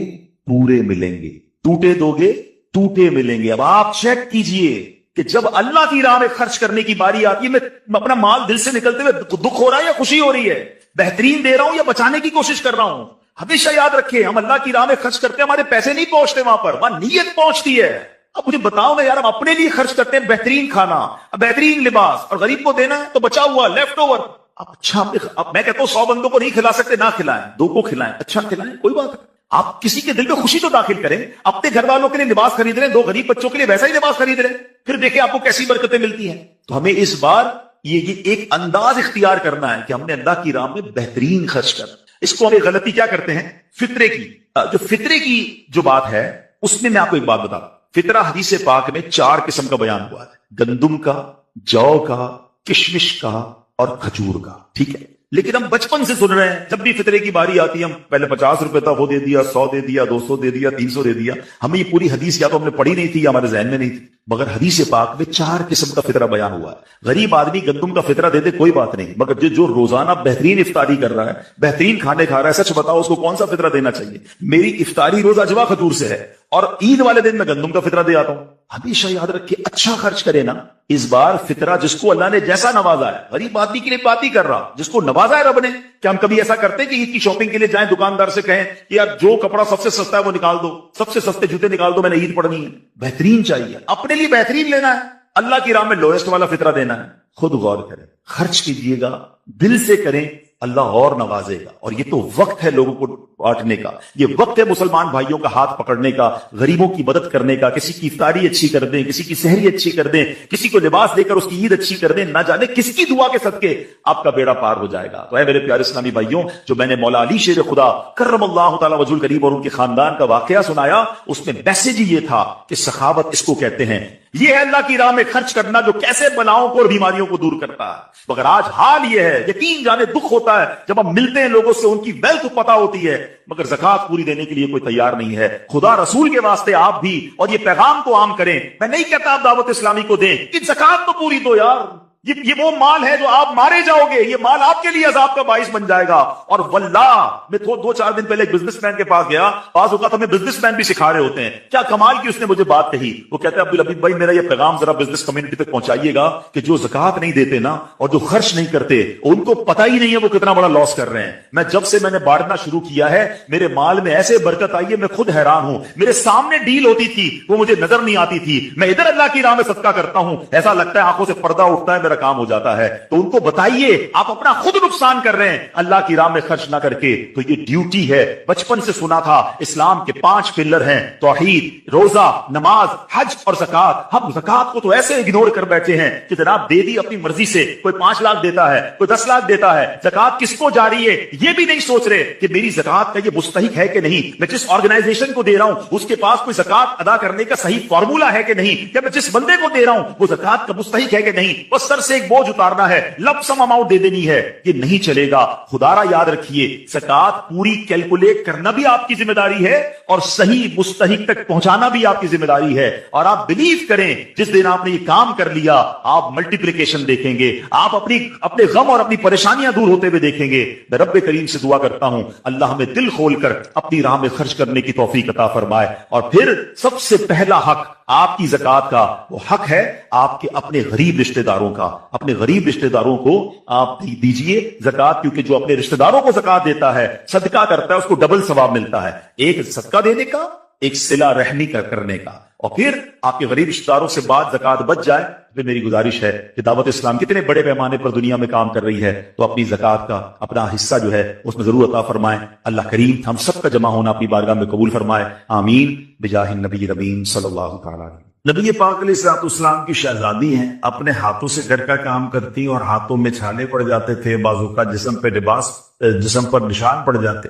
پورے ملیں گے، ٹوٹے دو گے ٹوٹے ملیں گے. اب آپ چیک کیجئے کہ جب اللہ کی راہ میں خرچ کرنے کی باری آتی ہے، میں اپنا مال دل سے نکلتے ہوئے دکھ ہو رہا ہے یا خوشی ہو رہی ہے، بہترین دے رہا ہوں یا بچانے کی کوشش کر رہا ہوں. ہمیشہ یاد رکھیں ہم اللہ کی راہ میں خرچ کرتے ہیں، ہمارے پیسے نہیں پہنچتے وہاں پر، وہاں نیت پہنچتی ہے. اب مجھے بتاؤ نا یار، ہم اپنے لیے خرچ کرتے ہیں بہترین کھانا، بہترین لباس، اور غریب کو دینا ہے تو بچا ہوا لیفٹ اوور. اچھا اب میں کہتا ہوں 100 بندوں کو نہیں کھلا سکتے، نہ کھلائیں، 2 کو کھلائیں، اچھا کھلائیں، کوئی بات نہیں. آپ کسی کے دل میں خوشی تو داخل کریں. اپنے گھر والوں کے لیے لباس خرید رہے ہیں، 2 غریب بچوں کے لیے ویسا ہی لباس خرید رہے ہیں، پھر دیکھیں آپ کو کیسی برکتیں ملتی ہیں. تو ہمیں اس بار یہ ایک انداز اختیار کرنا ہے کہ ہم نے اللہ کی راہ میں بہترین خرچ کرنا. اس کو ہم غلطی کیا کرتے ہیں، فطرے کی. جو فطرے کی جو بات ہے اس میں آپ کو ایک بات بتا دوں. فطرہ حدیث پاک میں 4 قسم کا بیان ہوا ہے، گندم کا، جو کا، کشمش کا اور کھجور کا. ٹھیک ہے، لیکن ہم بچپن سے سن رہے ہیں جب بھی فطرے کی باری آتی ہے ہم پہلے 50 روپے تھا، وہ دے دیا، 100 دے دیا، 200 دے دیا، 300 دے دیا. ہمیں یہ پوری حدیث یا تو ہم نے پڑھی نہیں تھی یا ہمارے ذہن میں نہیں تھی، مگر حدیث پاک میں 4 قسم کا فطرہ بیان ہوا ہے. غریب آدمی گندم کا فطرہ دے دے کوئی بات نہیں، مگر جو روزانہ بہترین افطاری کر رہا ہے، بہترین کھانے کھا رہا ہے، سچ بتاؤ اس کو کون سا فطرہ دینا چاہیے؟ میری افطاری روز اجوا کھجور سے ہے اور عید والے دن میں گندم کا فطرہ دے آتا ہوں. ہمیشہ یاد رکھے اچھا خرچ کرے نا. اس بار فطرہ جس کو اللہ نے جیسا نوازا ہے، غریب آدمی کے لیے بات ہی کر رہا، جس کو نوازا ہے رب نے. کہ ہم کبھی ایسا کرتے کہ عید کی شاپنگ کے لیے جائیں دکاندار سے کہیں کہ یار جو کپڑا سب سے سستا ہے وہ نکال دو، سب سے سستے جوتے نکال دو، میں نے عید پڑھنی ہے. بہترین چاہیے، اپنے لیے بہترین لینا ہے، اللہ کی راہ میں لوئسٹ والا فطرہ دینا ہے. خود غور کریں، خرچ کیجئے گا، دل سے کریں، اللہ اور نوازے گا. اور یہ تو وقت ہے لوگوں کو بانٹنے کا، یہ وقت ہے مسلمان بھائیوں کا ہاتھ پکڑنے کا، غریبوں کی مدد کرنے کا. کسی کی افطاری اچھی کر دیں، کسی کی سحری اچھی کر دیں، کسی کو لباس دے کر اس کی عید اچھی کر دیں. نہ جانے کس کی دعا کے صدقے آپ کا بیڑا پار ہو جائے گا. تو اے میرے پیارے اسلامی بھائیوں، جو میں نے مولا علی شیر خدا کرم اللہ تعالی وجہ الکریم اور ان کے خاندان کا واقعہ سنایا، اس میں میسج یہ تھا کہ سخاوت اس کو کہتے ہیں. یہ ہے اللہ کی راہ میں خرچ کرنا جو کیسے بلاؤں کو اور بیماریوں کو دور کرتا ہے. مگر آج حال یہ ہے، یقین جانے دکھ ہوتا ہے جب ہم ملتے ہیں لوگوں سے، ان کی ویلتھ پتہ ہوتی ہے مگر زکوٰۃ پوری دینے کے لیے کوئی تیار نہیں ہے. خدا رسول کے واسطے آپ بھی اور یہ پیغام کو عام کریں. میں نہیں کہتا آپ دعوت اسلامی کو دیں کہ زکوٰۃ تو پوری دو یار، یہ وہ مال ہے جو آپ مارے جاؤ گے، یہ مال آپ کے لیے عذاب کا باعث بن جائے گا. اور واللہ میں 2-4 دن پہلے ایک بزنس مین کے پاس گیا، بعض اوقات ہمیں بزنس مین بھی سکھا رہے ہوتے ہیں. کیا کمال کی اس نے مجھے بات کہی. وہ کہتے ہیں عبدالحبیب بھائی میرا یہ پیغام ذرا بزنس کمیونٹی تک پہنچائیے گا کہ جو زکوٰۃ نہیں دیتے نا اور جو خرچ نہیں کرتے ان کو پتہ ہی نہیں ہے وہ کتنا بڑا لاس کر رہے ہیں. جب سے میں نے بانٹنا شروع کیا ہے میرے مال میں ایسے برکت آئی ہے، میں خود حیران ہوں. میرے سامنے ڈیل ہوتی تھی وہ مجھے نظر نہیں آتی تھی، میں ادھر اللہ کی راہ میں صدقہ کرتا ہوں، ایسا لگتا ہے آنکھوں سے پردہ اٹھتا ہے، میرا کام ہو جاتا ہے. تو ان کو بتائیے آپ اپنا خود نقصان کر رہے ہیں اللہ کی راہ میں خرچ نہ کر کے. تو یہ ڈیوٹی ہے. بچپن سے سنا تھا اسلام کے 5 پلر ہیں، توحید، روزہ، نماز، حج اور زکوٰۃ. ہم زکوٰۃ کو تو ایسے اگنور کر بیٹھے ہیں کہ جناب دے دی اپنی مرضی سے، کوئی 5 لاکھ دیتا ہے، کوئی 10 لاکھ دیتا ہے. زکوٰۃ کس کو جاری ہے یہ بھی نہیں سوچ رہے کہ میری زکوٰۃ کا یہ مستحق ہے کہ نہیں، میں جس آرگنائزیشن کو دے رہا ہوں اس کے پاس کوئی زکوٰۃ ادا کرنے کا صحیح فارمولا ہے کہ نہیں، یا میں جس بندے کو دے رہا ہوں وہ زکوٰۃ کا مستحق ہے کہ نہیں. بس سر سے ایک بوجھ اتارنا ہے، لب سم اماؤنٹ دے دینی ہے، یہ نہیں چلے گا۔ خدا را یاد رکھیے، زکات پوری کیلکولیٹ کرنا بھی آپ کی ذمہ داری ہے اور صحیح مستحق تک پہنچانا بھی آپ کی ذمہ داری ہے۔ اور آپ بلیو کریں، جس دن آپ نے یہ کام کر لیا آپ ملٹیپلیکیشن دیکھیں گے، آپ اپنے غم اور اپنی پریشانیاں دور ہوتے ہوئے دیکھیں گے۔ میں رب کریم سے دعا کرتا ہوں اللہ ہمیں دل کھول کر اپنی راہ میں خرچ کرنے کی توفیق عطا فرمائے۔ اور پھر سب سے پہلا حق آپ کی زکات کا وہ حق ہے آپ کے اپنے غریب رشتہ داروں کا۔ اپنے غریب رشتہ داروں کو آپ دیجئے زکات، کیونکہ جو اپنے رشتہ داروں کو زکات دیتا ہے، صدقہ کرتا ہے، اس کو ڈبل ثواب ملتا ہے، ایک صدقہ دینے کا، ایک صلہ رحمی کرنے کا۔ اور پھر آپ کے غریب رشتہ داروں سے بعد زکات بچ جائے، پھر میری گزارش ہے کہ دعوت اسلام کتنے بڑے پیمانے پر دنیا میں کام کر رہی ہے، تو اپنی زکات کا اپنا حصہ جو ہے اس میں ضرور عطا فرمائیں۔ اللہ کریم ہم سب کا جمع ہونا اپنی بارگاہ میں قبول فرمائے، آمین بجاہ النبی الامین صلی اللہ تعالی علیہ۔ نبی پاک علیہ الصلوۃ والسلام کی شہزادی ہیں، اپنے ہاتھوں سے گھر کا کام کرتی اور ہاتھوں میں چھالے پڑ جاتے تھے، بازو کا جسم پر نشان پڑ جاتے۔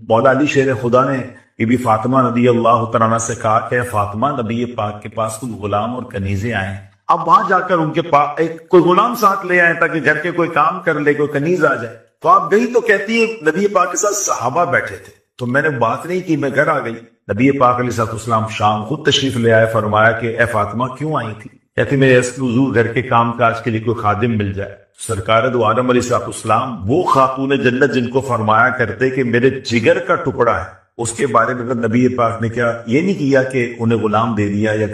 مولا علی شیر خدا نے بی بی فاطمہ رضی اللہ تعالیٰ عنہ سے کہا کہ فاطمہ، نبی پاک کے پاس کچھ غلام اور کنیزیں آئیں، اب وہاں جا کر ان کے پاس کوئی غلام ساتھ لے آئے تاکہ گھر کے کوئی کام کر لے، کوئی کنیز آ جائے۔ تو آپ گئی تو کہتی ہے نبی پاک کے ساتھ صحابہ بیٹھے تھے، تو میں نے بات نہیں کی، میں گھر آ گئی۔ نبی پاک علیہ السلام شام خود تشریف لے آئے، فرمایا کہ اے فاطمہ کیوں آئی تھی؟ کہتی میرے حضور گھر کے کام کاج کے لیے کوئی خادم مل جائے۔ سرکار دو عالم علیہ السلام وہ خاتون جنت جن کو فرمایا کرتے کہ میرے جگر کا ٹکڑا ہے، اس کے بارے میں نبی پاک نے کیا یہ نہیں کیا کہ انہیں غلام دے دیا یا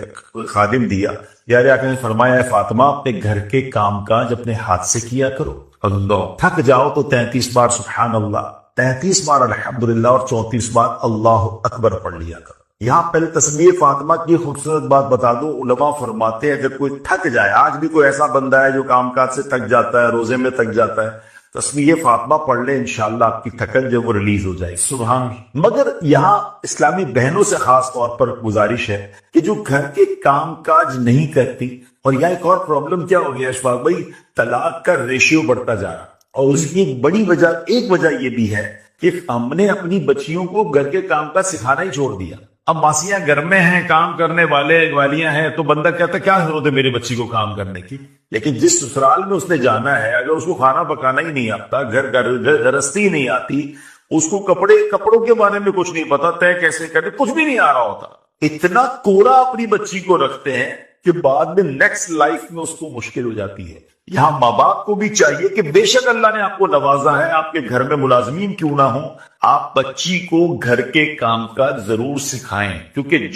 خادم دیا، یار آقا نے فرمایا اے فاطمہ اپنے گھر کے کام کاج اپنے ہاتھ سے کیا کرو۔ اللہ تھک جاؤ تو 33 بار سبحان اللہ، 33 بار الحمدللہ اور 34 بار اللہ اکبر پڑھ لیا کرو۔ یہاں پہلے تسمیہ فاطمہ کی خوبصورت بات بتا دوں، علماء فرماتے ہیں اگر کوئی تھک جائے، آج بھی کوئی ایسا بندہ ہے جو کام کاج سے تھک جاتا ہے، روزے میں تھک جاتا ہے، تسمیہ فاطمہ پڑھ لے، انشاءاللہ آپ کی تھکن جو وہ ریلیز ہو جائے۔ سبحان۔ مگر یہاں اسلامی بہنوں سے خاص طور پر گزارش ہے کہ جو گھر کے کام کاج نہیں کرتی، اور یہاں ایک اور پرابلم کیا ہو گیا اشفاق بھائی، طلاق کا ریشیو بڑھتا جا رہا، اور اس کی ایک بڑی وجہ یہ بھی ہے کہ ہم نے اپنی بچیوں کو گھر کے کام کاج سکھانا ہی چھوڑ دیا۔ اب ماسیاں گھر میں ہیں، کام کرنے والے والیاں ہیں، تو بندہ کہتا کیا ضرورت ہے میری بچی کو کام کرنے کی؟ لیکن جس سسرال میں اس نے جانا ہے، اگر اس کو کھانا پکانا ہی نہیں آتا، گرستی نہیں آتی، اس کو کپڑوں کے بارے میں کچھ نہیں پتا، طے کیسے کرے کچھ بھی نہیں آ رہا ہوتا، اتنا کوڑا اپنی بچی کو رکھتے ہیں کہ بعد میں نیکسٹ لائف میں اس کو مشکل ہو جاتی ہے۔ یہاں ماں باپ کو بھی چاہیے کہ بے شک اللہ نے آپ کو نوازا ہے، آپ کے گھر میں ملازمین کیوں نہ ہوں، آپ بچی کو گھر کے کام کاج ضرور سکھائیں، کیونکہ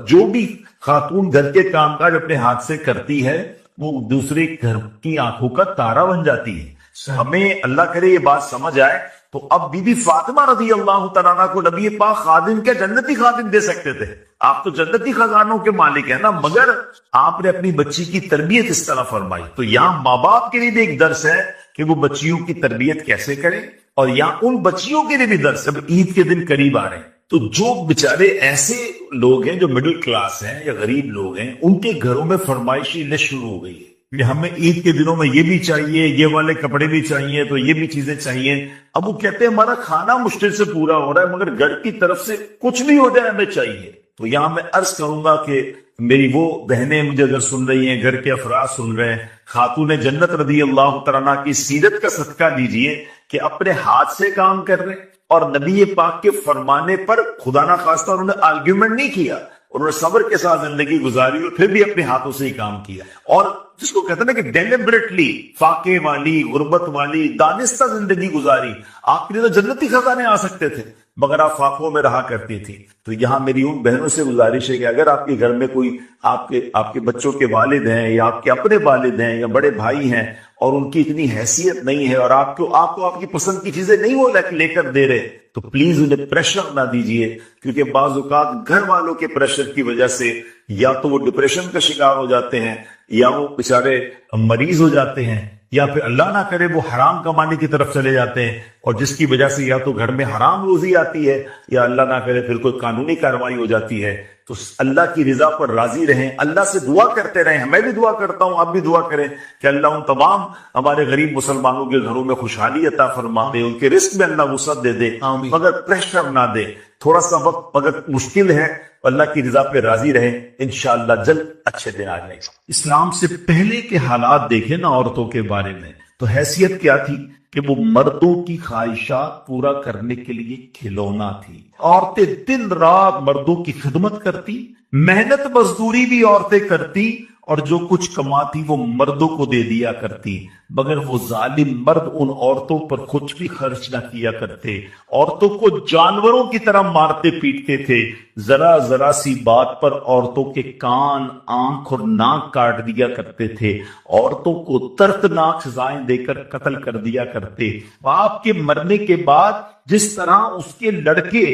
جو بھی خاتون گھر کے کام کاج اپنے ہاتھ سے کرتی ہے وہ دوسرے گھر کی آنکھوں کا تارا بن جاتی ہے۔ ہمیں اللہ کرے یہ بات سمجھ آئے تو اب بی بی فاطمہ رضی اللہ تعالیٰ عنہ کو نبی پاک خادم کے جنتی خادم دے سکتے تھے، آپ تو جنتی خزانوں کے مالک ہیں نا، مگر آپ نے اپنی بچی کی تربیت اس طرح فرمائی۔ تو یہاں ماں باپ کے لیے بھی ایک درس ہے کہ وہ بچیوں کی تربیت کیسے کریں، اور یہاں ان بچیوں کے لیے بھی درس ہے۔ عید کے دن قریب آ رہے ہیں، تو جو بیچارے ایسے لوگ ہیں جو مڈل کلاس ہیں یا غریب لوگ ہیں، ان کے گھروں میں فرمائشی لسٹ شروع ہو گئی ہے کہ ہمیں عید کے دنوں میں یہ بھی چاہیے، یہ والے کپڑے بھی چاہیے، تو یہ بھی چیزیں چاہیے۔ اب وہ کہتے ہیں ہمارا کھانا مشکل سے پورا ہو رہا ہے، مگر گھر کی طرف سے کچھ بھی ہو جائے ہمیں چاہیے۔ تو یہاں میں عرض کروں گا کہ میری وہ بہنیں مجھے اگر سن رہی ہیں، گھر کے افراد سن رہے ہیں، خاتون جنت رضی اللہ تعالیٰ کی سیرت کا صدقہ لیجئے کہ اپنے ہاتھ سے کام کر رہے ہیں، اور نبی پاک کے فرمانے پر خدا نہ خواستہ انہوں نے آرگیومنٹ نہیں کیا، انہوں نے صبر کے ساتھ زندگی گزاری اور پھر بھی اپنے ہاتھوں سے ہی کام کیا، اور جس کو کہتے ہیں نا کہ ڈیلیبریٹلی فاقے والی، غربت والی، دانستہ زندگی گزاری۔ آپ کے لیے تو جنتی خزانے آ سکتے تھے، مگر آپ فاقوں میں رہا کرتی تھی۔ تو یہاں میری ان بہنوں سے گزارش ہے کہ اگر آپ کے گھر میں کوئی آپ کے بچوں کے والد ہیں، یا آپ کے اپنے والد ہیں، یا بڑے بھائی ہیں، اور ان کی اتنی حیثیت نہیں ہے، اور آپ کو آپ کی پسند کی چیزیں نہیں وہ لے کر دے رہے، تو پلیز انہیں پریشر نہ دیجیے، کیونکہ بعض اوقات گھر والوں کے پریشر کی وجہ سے یا تو وہ ڈپریشن کا شکار ہو جاتے ہیں، یا وہ بیچارے مریض ہو جاتے ہیں، یا پھر اللہ نہ کرے وہ حرام کمانے کی طرف چلے جاتے ہیں، اور جس کی وجہ سے یا تو گھر میں حرام روزی آتی ہے، یا اللہ نہ کرے پھر کوئی قانونی کارروائی ہو جاتی ہے۔ تو اللہ کی رضا پر راضی رہیں، اللہ سے دعا کرتے رہیں، میں بھی دعا کرتا ہوں، آپ بھی دعا کریں کہ اللہ ان تمام ہمارے غریب مسلمانوں کے گھروں میں خوشحالی عطا فرما دے، ان کے رزق میں اللہ وسعت دے دے، مگر پریشر نہ دے۔ تھوڑا سا وقت مگر مشکل ہے، اللہ کی رضا پہ راضی رہیں، انشاءاللہ جلد اچھے دن آ جائے گا۔ اسلام سے پہلے کے حالات دیکھیں نا عورتوں کے بارے میں، تو حیثیت کیا تھی کہ وہ مردوں کی خواہشات پورا کرنے کے لیے کھلونا تھی۔ عورتیں دن رات مردوں کی خدمت کرتی، محنت مزدوری بھی عورتیں کرتی، اور جو کچھ کماتی وہ مردوں کو دے دیا کرتی، مگر وہ ظالم مرد ان عورتوں پر کچھ بھی خرچ نہ کیا کرتے، عورتوں کو جانوروں کی طرح مارتے پیٹتے تھے، ذرا ذرا سی بات پر عورتوں کے کان، آنکھ اور ناک کاٹ دیا کرتے تھے، عورتوں کو دردناک سزائیں دے کر قتل کر دیا کرتے۔ باپ کے مرنے کے بعد جس طرح اس کے لڑکے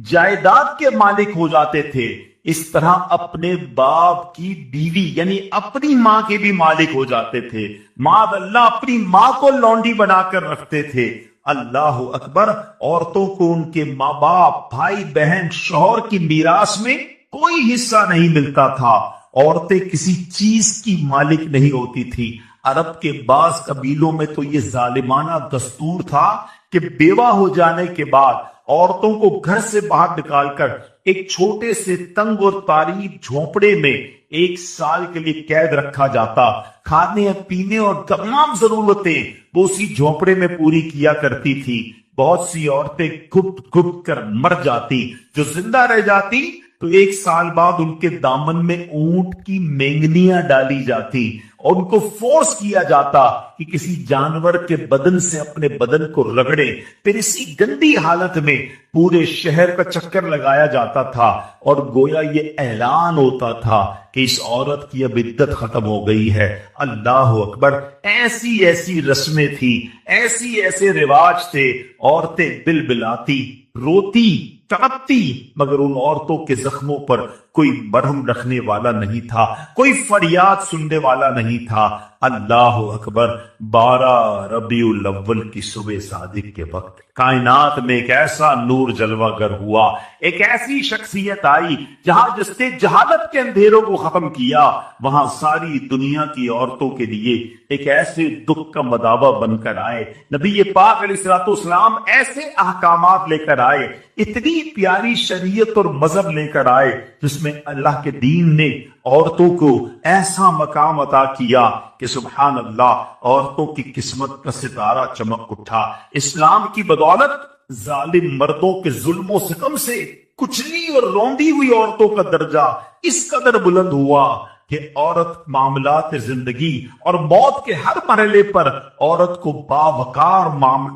جائیداد کے مالک ہو جاتے تھے، اس طرح اپنے باپ کی بیوی یعنی اپنی ماں کے بھی مالک ہو جاتے تھے، معاذ اللہ اپنی ماں کو لونڈی بنا کر رکھتے تھے۔ اللہ اکبر، عورتوں کو ان کے ماں باپ، بھائی بہن، شوہر کی میراث میں کوئی حصہ نہیں ملتا تھا، عورتیں کسی چیز کی مالک نہیں ہوتی تھی۔ عرب کے بعض قبیلوں میں تو یہ ظالمانہ دستور تھا کہ بیوہ ہو جانے کے بعد عورتوں کو گھر سے باہر نکال کر ایک چھوٹے سے تنگ اور تاریک جھونپڑے میں 1 سال کے لیے قید رکھا جاتا، کھانے پینے اور تمام ضرورتیں وہ اسی جھونپڑے میں پوری کیا کرتی تھی۔ بہت سی عورتیں گھٹ گھٹ کر مر جاتی، جو زندہ رہ جاتی تو 1 سال بعد ان کے دامن میں اونٹ کی مینگنیاں ڈالی جاتی اور ان کو فورس کیا جاتا کہ کسی جانور کے بدن سے اپنے بدن کو رگڑے، پھر اسی گندی حالت میں پورے شہر کا چکر لگایا جاتا تھا اور گویا یہ اعلان ہوتا تھا کہ اس عورت کی اب عدت ختم ہو گئی ہے۔ اللہ اکبر، ایسی ایسی رسمیں تھی، ایسے رواج تھے، عورتیں بلبلاتی، روتی، تڑپتی، مگر ان عورتوں کے زخموں پر کوئی مرہم رکھنے والا نہیں تھا، کوئی فریاد سننے والا نہیں تھا۔ اللہ اکبر، 12 ربیع الاول کی صبح صادق کے وقت کائنات میں ایک ایسا نور جلوہ گر ہوا، ایک ایسی شخصیت آئی جہاں جس نے جہالت کے اندھیروں کو ختم کیا، وہاں ساری دنیا کی عورتوں کے لیے ایک ایسے دکھ کا مداوع بن کر آئے۔ نبی پاک علیہ الصلوۃ والسلام ایسے احکامات لے کر آئے، اتنی پیاری شریعت اور مذہب لے کر آئے جس میں اللہ کے دین نے عورتوں کو ایسا مقام عطا کیا کہ سبحان اللہ، عورتوں کی قسمت کا ستارہ چمک اٹھا۔ اسلام کی بدولت ظالم مردوں کے ظلم و ستم سے کچلی اور روندی ہوئی عورتوں کا درجہ اس قدر بلند ہوا کہ عورت معاملات زندگی اور موت کے ہر مرحلے پر عورت کو باوقار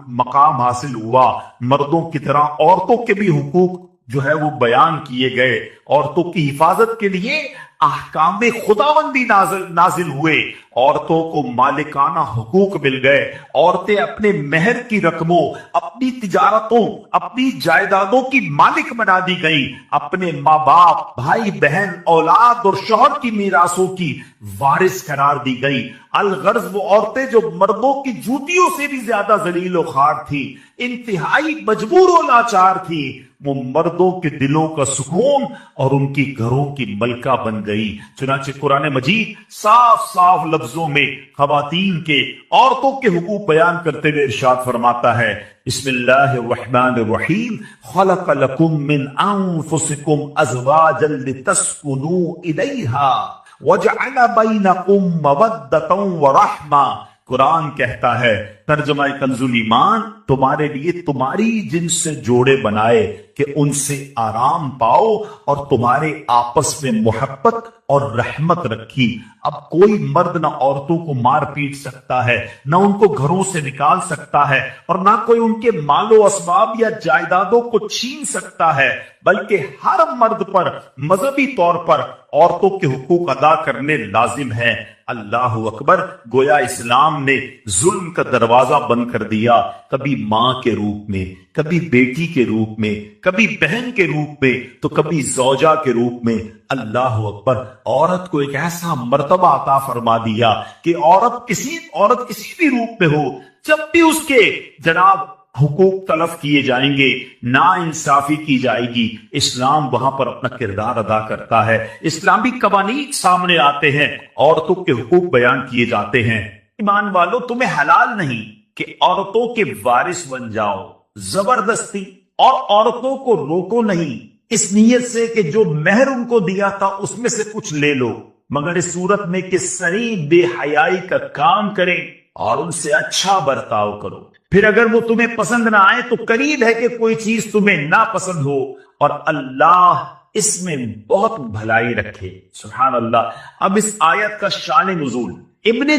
مقام حاصل ہوا۔ مردوں کی طرح عورتوں کے بھی حقوق جو ہے وہ بیان کیے گئے، عورتوں کی حفاظت کے لیے احکام خداوندی نازل ہوئے، عورتوں کو مالکانہ حقوق مل گئے، عورتیں اپنے مہر کی رقموں، اپنی تجارتوں، اپنی جائیدادوں کی مالک بنا دی گئیں، اپنے ماں باپ، بھائی بہن، اولاد اور شوہر کی میراثوں کی وارث قرار دی گئی۔ الغرض وہ عورتیں جو مردوں کی جوتیوں سے بھی زیادہ ذلیل و خوار تھی، انتہائی مجبور و لاچار تھی، وہ مردوں کے دلوں کا سکون اور ان کی گھروں کی ملکہ بن گئی۔ چنانچہ قرآن مجید صاف صاف لفظوں میں خواتین کے، عورتوں کے حقوق بیان کرتے ہوئے ارشاد فرماتا ہے، بسم اللہ الرحمن الرحیم، خلق لکم من انفسکم ازواجا لتسکنوا الیہا وجعل بینکم مودۃ ورحمہ۔ قرآن کہتا ہے، ترجمہ کنز ایمان، تمہارے لیے تمہاری جن سے جوڑے بنائے کہ ان سے آرام پاؤ اور تمہارے آپس میں محبت اور رحمت رکھی۔ اب کوئی مرد نہ عورتوں کو مار پیٹ سکتا ہے، نہ ان کو گھروں سے نکال سکتا ہے، اور نہ کوئی ان کے مال و اسباب یا جائیدادوں کو چھین سکتا ہے، بلکہ ہر مرد پر مذہبی طور پر عورتوں کے حقوق ادا کرنے لازم ہے۔ اللہ اکبر، گویا اسلام نے ظلم کا دروازہ بند کر دیا، کبھی ماں کے روپ میں، کبھی بیٹی کے روپ میں، کبھی بہن کے روپ میں، تو کبھی زوجہ کے روپ میں۔ اللہ اکبر، عورت کو ایک ایسا مرتبہ عطا فرما دیا کہ عورت کسی بھی روپ میں ہو، جب بھی اس کے جناب حقوق تلف کیے جائیں گے، نا انصافی کی جائے گی، اسلام وہاں پر اپنا کردار ادا کرتا ہے، اسلامی قوانین سامنے آتے ہیں، عورتوں کے حقوق بیان کیے جاتے ہیں۔ ایمان والو، تمہیں حلال نہیں کہ عورتوں کے وارث بن جاؤ، زبردستی اور عورتوں کو روکو نہیں اس نیت سے کہ جو مہر ان کو دیا تھا اس میں سے کچھ لے لو، مگر اس صورت میں کہ صریح بے حیائی کا کام کریں اور ان سے اچھا برتاؤ کرو۔ پھر اگر وہ تمہیں پسند نہ آئے تو قریب ہے کہ کوئی چیز تمہیں ناپسند ہو، اور اللہ اس میں بہت بھلائی رکھے۔ سبحان اللہ۔ اب اس آیت کا شان نزول ابن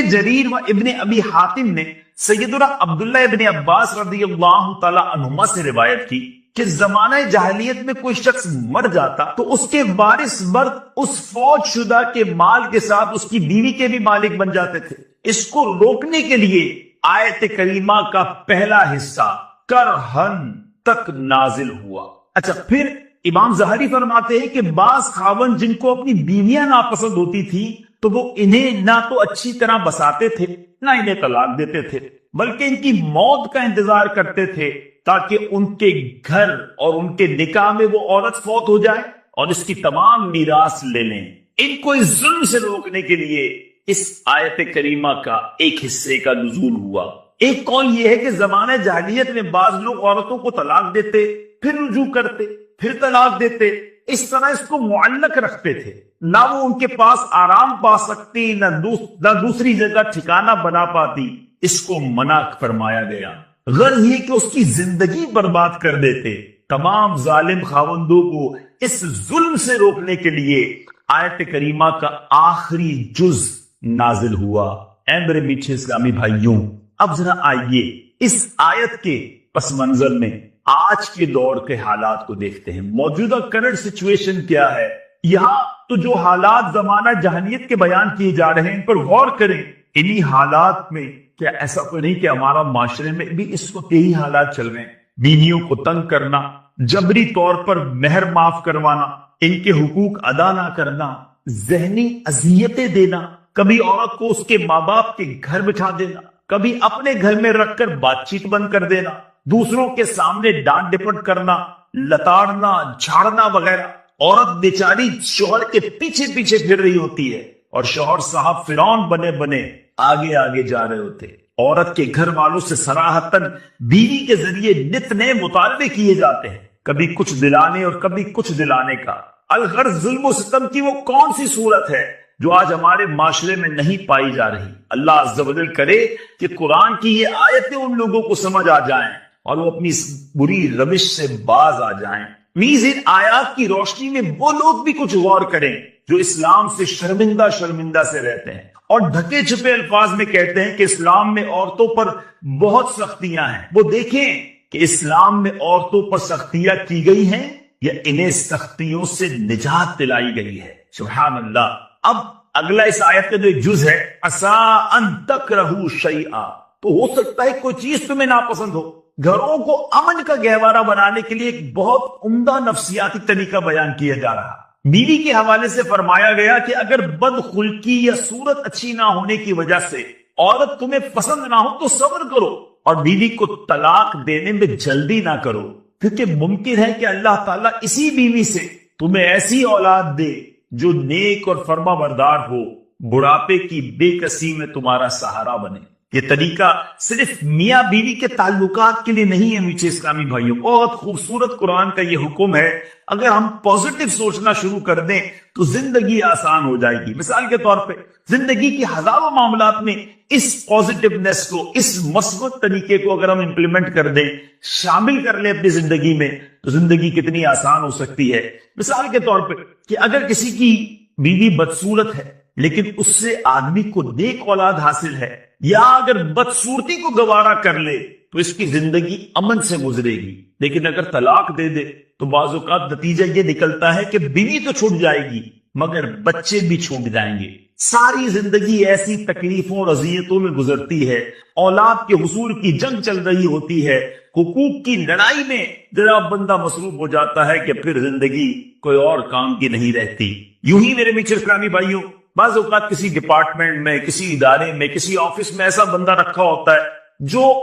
جریر و ابن ابی حاتم نے سیدنا عبداللہ ابن عباس رضی اللہ تعالی عنہما سے روایت کی کہ زمانہ جاہلیت میں کوئی شخص مر جاتا تو اس کے وارث مرد اس فوت شدہ کے مال کے ساتھ اس کی بیوی کے بھی مالک بن جاتے تھے۔ اس کو روکنے کے لیے آیت کریمہ کا پہلا حصہ کرہن تک نازل ہوا۔ اچھا، پھر امام زہری فرماتے ہیں کہ بعض خاوند جن کو اپنی بیویاں ناپسند ہوتی تھی تو وہ انہیں نہ تو اچھی طرح بساتے تھے نہ انہیں طلاق دیتے تھے، بلکہ ان کی موت کا انتظار کرتے تھے تاکہ ان کے گھر اور ان کے نکاح میں وہ عورت فوت ہو جائے اور اس کی تمام میراث لے لیں۔ ان کو اس ظلم سے روکنے کے لیے اس آیت کریمہ کا ایک حصے کا نزول ہوا۔ ایک قول یہ ہے کہ زمانہ جاہلیت میں بعض لوگ عورتوں کو طلاق دیتے، پھر رجوع کرتے، پھر طلاق دیتے، اس طرح اس کو معلق رکھتے تھے، نہ وہ ان کے پاس آرام پا سکتی نہ دوسری جگہ ٹھکانہ بنا پاتی۔ اس کو منع فرمایا گیا، غرض یہ کہ اس کی زندگی برباد کر دیتے۔ تمام ظالم خاوندوں کو اس ظلم سے روکنے کے لیے آیت کریمہ کا آخری جز نازل ہوا۔ اے میرے میٹھے اسلامی بھائیوں، اب ذرا آئیے اس آیت کے پس منظر میں آج کے دور کے حالات کو دیکھتے ہیں۔ موجودہ کرنٹ سچویشن کیا ہے؟ یہاں تو جو حالات زمانہ جاہلیت کے بیان کیے جا رہے ہیں ان پر غور کریں۔ انہی حالات میں کیا ایسا تو نہیں کہ ہمارا معاشرے میں بھی اس وقت یہی حالات چل رہے ہیں؟ بیویوں کو تنگ کرنا، جبری طور پر مہر معاف کروانا، ان کے حقوق ادا نہ کرنا، ذہنی اذیتیں دینا، کبھی عورت کو اس کے ماں باپ کے گھر بٹھا دینا، کبھی اپنے گھر میں رکھ کر بات چیت بند کر دینا، دوسروں کے سامنے ڈانٹ ڈپٹ کرنا، لتاڑنا، جھاڑنا وغیرہ۔ عورت بیچاری شوہر کے پیچھے پیچھے پھر رہی ہوتی ہے اور شوہر صاحب فرعون بنے بنے آگے آگے جا رہے ہوتے۔ عورت کے گھر والوں سے صراحتاً بیوی کے ذریعے نت نئے مطالبے کیے جاتے ہیں، کبھی کچھ دلانے اور کبھی کچھ دلانے کا۔ الغرض ظلم و ستم کی وہ کون سی صورت ہے جو آج ہمارے معاشرے میں نہیں پائی جا رہی؟ اللہ عز و جل کرے کہ قرآن کی یہ آیتیں ان لوگوں کو سمجھ آ جائیں اور وہ اپنی بری روش سے باز آ جائیں۔ نیز ان آیات کی روشنی میں وہ لوگ بھی کچھ غور کریں جو اسلام سے شرمندہ سے رہتے ہیں اور ڈھکے چھپے الفاظ میں کہتے ہیں کہ اسلام میں عورتوں پر بہت سختیاں ہیں۔ وہ دیکھیں کہ اسلام میں عورتوں پر سختیاں کی گئی ہیں یا انہیں سختیوں سے نجات دلائی گئی ہے۔ سبحان اللہ۔ اب اگلا اس آیت کا جو ایک جز ہے، عسیٰ ان تکرہوا شیئا، تو ہو سکتا ہے کوئی چیز تمہیں ناپسند ہو۔ گھروں کو امن کا گہوارہ بنانے کے لیے ایک بہت عمدہ نفسیاتی طریقہ بیان کیا جا رہا۔ بیوی کے حوالے سے فرمایا گیا کہ اگر بدخلقی یا صورت اچھی نہ ہونے کی وجہ سے عورت تمہیں پسند نہ ہو تو صبر کرو اور بیوی کو طلاق دینے میں جلدی نہ کرو، کیونکہ ممکن ہے کہ اللہ تعالیٰ اسی بیوی سے تمہیں ایسی اولاد دے جو نیک اور فرما بردار ہو، بڑھاپے کی بے کسی میں تمہارا سہارا بنے۔ یہ طریقہ صرف میاں بیوی کے تعلقات کے لیے نہیں ہے میٹھے اسلامی بھائیوں، بہت خوبصورت قرآن کا یہ حکم ہے۔ اگر ہم پازیٹیو سوچنا شروع کر دیں تو زندگی آسان ہو جائے گی۔ مثال کے طور پہ زندگی کی ہزاروں معاملات میں اس پازیٹیونیس کو، اس مثبت طریقے کو اگر ہم امپلیمنٹ کر دیں، شامل کر لیں اپنی زندگی میں، تو زندگی کتنی آسان ہو سکتی ہے۔ مثال کے طور پہ کہ اگر کسی کی بیوی بدصورت ہے لیکن اس سے آدمی کو نیک اولاد حاصل ہے، یا اگر بدصورتی کو گوارا کر لے تو اس کی زندگی امن سے گزرے گی، لیکن اگر طلاق دے دے تو بعض اوقات نتیجہ یہ نکلتا ہے کہ بیوی تو چھوٹ جائے گی مگر بچے بھی چھوٹ جائیں گے۔ ساری زندگی ایسی تکلیفوں اور اذیتوں میں گزرتی ہے، اولاد کے حصول کی جنگ چل رہی ہوتی ہے، حقوق کی لڑائی میں جناب بندہ مصروف ہو جاتا ہے کہ پھر زندگی کوئی اور کام کی نہیں رہتی۔ یوں ہی میرے میٹھے اسلامی بھائیوں، بعض اوقات کسی ڈپارٹمنٹ میں، کسی ادارے میں، کسی آفس میں ایسا بندہ رکھا ہوتا ہے جو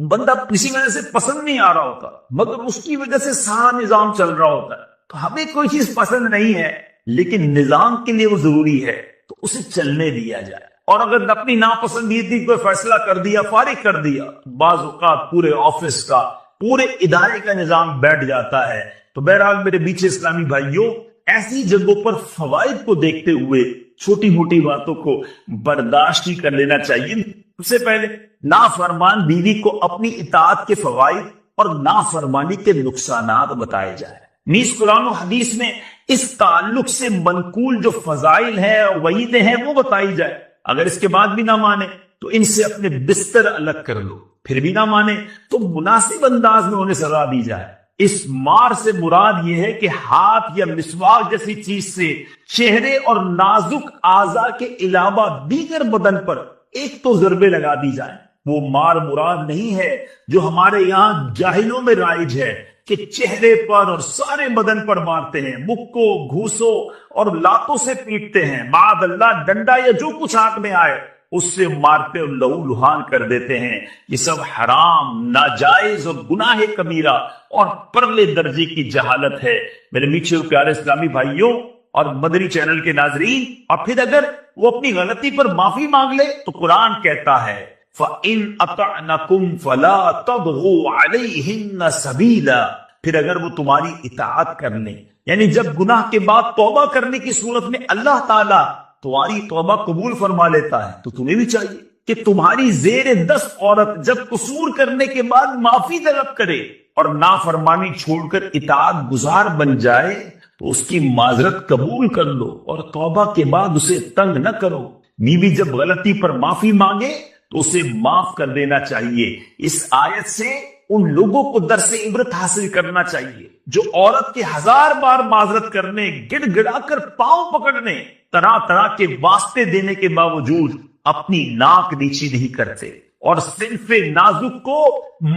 بندہ کسی وجہ سے پسند نہیں آ رہا ہوتا مگر اس کی وجہ سے سارا نظام چل رہا ہوتا ہے۔ تو ہمیں کوئی چیز پسند نہیں ہے لیکن نظام کے لیے وہ ضروری ہے تو اسے چلنے دیا جائے، اور اگر اپنی ناپسندیدگی کوئی فیصلہ کر دیا، فارغ کر دیا، بعض اوقات پورے آفس کا پورے ادارے کا نظام بیٹھ جاتا ہے۔ تو بہرحال میرے بیچ اسلامی بھائیوں، ایسی جگہوں پر فوائد کو دیکھتے ہوئے چھوٹی موٹی باتوں کو برداشت ہی کر لینا چاہیے۔ سب سے پہلے نافرمان بیوی کو اپنی اطاعت کے فوائد اور نافرمانی کے نقصانات بتائے جائے۔ نیز قرآن و حدیث میں اس تعلق سے منقول جو فضائل ہیں وعیدیں ہیں وہ بتائی جائے۔ اگر اس کے بعد بھی نہ مانے تو ان سے اپنے بستر الگ کر لو، پھر بھی نہ مانے تو مناسب انداز میں انہیں سزا دی جائے۔ اس مار سے مراد یہ ہے کہ ہاتھ یا مسواک جیسی چیز سے چہرے اور نازک اعضاء کے علاوہ دیگر بدن پر ایک تو ضربے لگا دی جائیں۔ وہ مار مراد نہیں ہے جو ہمارے یہاں جاہلوں میں رائج ہے کہ چہرے پر اور سارے بدن پر مارتے ہیں، مکوں، گھوسوں اور لاتوں سے پیٹتے ہیں، معاذ اللہ ڈنڈا یا جو کچھ ہاتھ میں آئے اس سے مارتے اور لہو لہان کر دیتے ہیں۔ یہ سب حرام، ناجائز اور گناہ کبیرہ اور پرلے درجے کی جہالت ہے۔ میرے میٹھے اور پیارے اسلامی بھائیوں اور مدنی چینل کے ناظرین، اور پھر اگر وہ اپنی غلطی پر معافی مانگ لے تو قرآن کہتا ہے فَإِنْ أَطَعْنَكُمْ فَلَا تَبْغُوا عَلَيْهِنَّ سَبِيلًا، پھر اگر وہ تمہاری اطاعت کر لیں، یعنی جب گناہ کے بعد توبہ کرنے کی صورت میں اللہ تعالیٰ تمہاری توبہ قبول فرما لیتا ہے تو تمہیں بھی چاہیے کہ تمہاری زیر دست عورت جب قصور کرنے کے بعد معافی طلب کرے اور نافرمانی چھوڑ کر اطاعت گزار بن جائے تو اس کی معذرت قبول کر لو اور توبہ کے بعد اسے تنگ نہ کرو۔ بیوی جب غلطی پر معافی مانگے تو اسے معاف کر دینا چاہیے۔ اس آیت سے ان لوگوں کو درس عبرت حاصل کرنا چاہیے جو عورت کے 1000 بار معذرت کرنے، گڑ گڑا کر پاؤں پکڑنے، طرح طرح کے واسطے دینے کے باوجود اپنی ناک نیچی نہیں کرتے اور صنف نازک کو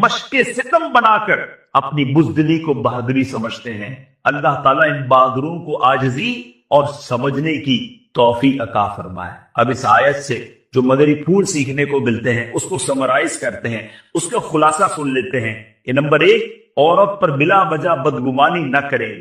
مشق ستم بنا کر اپنی بزدلی کو بہادری سمجھتے ہیں۔ اللہ تعالیٰ ان بہادروں کو عاجزی اور سمجھنے کی توفیق عطا فرمائے۔ اب اس آیت سے جو مدری پھول سیکھنے کو ملتے ہیں اس کو سمرائز کرتے ہیں، اس کا خلاصہ سن لیتے ہیں۔ یہ نمبر 1، عورت پر بلا وجہ بدگمانی نہ کرے،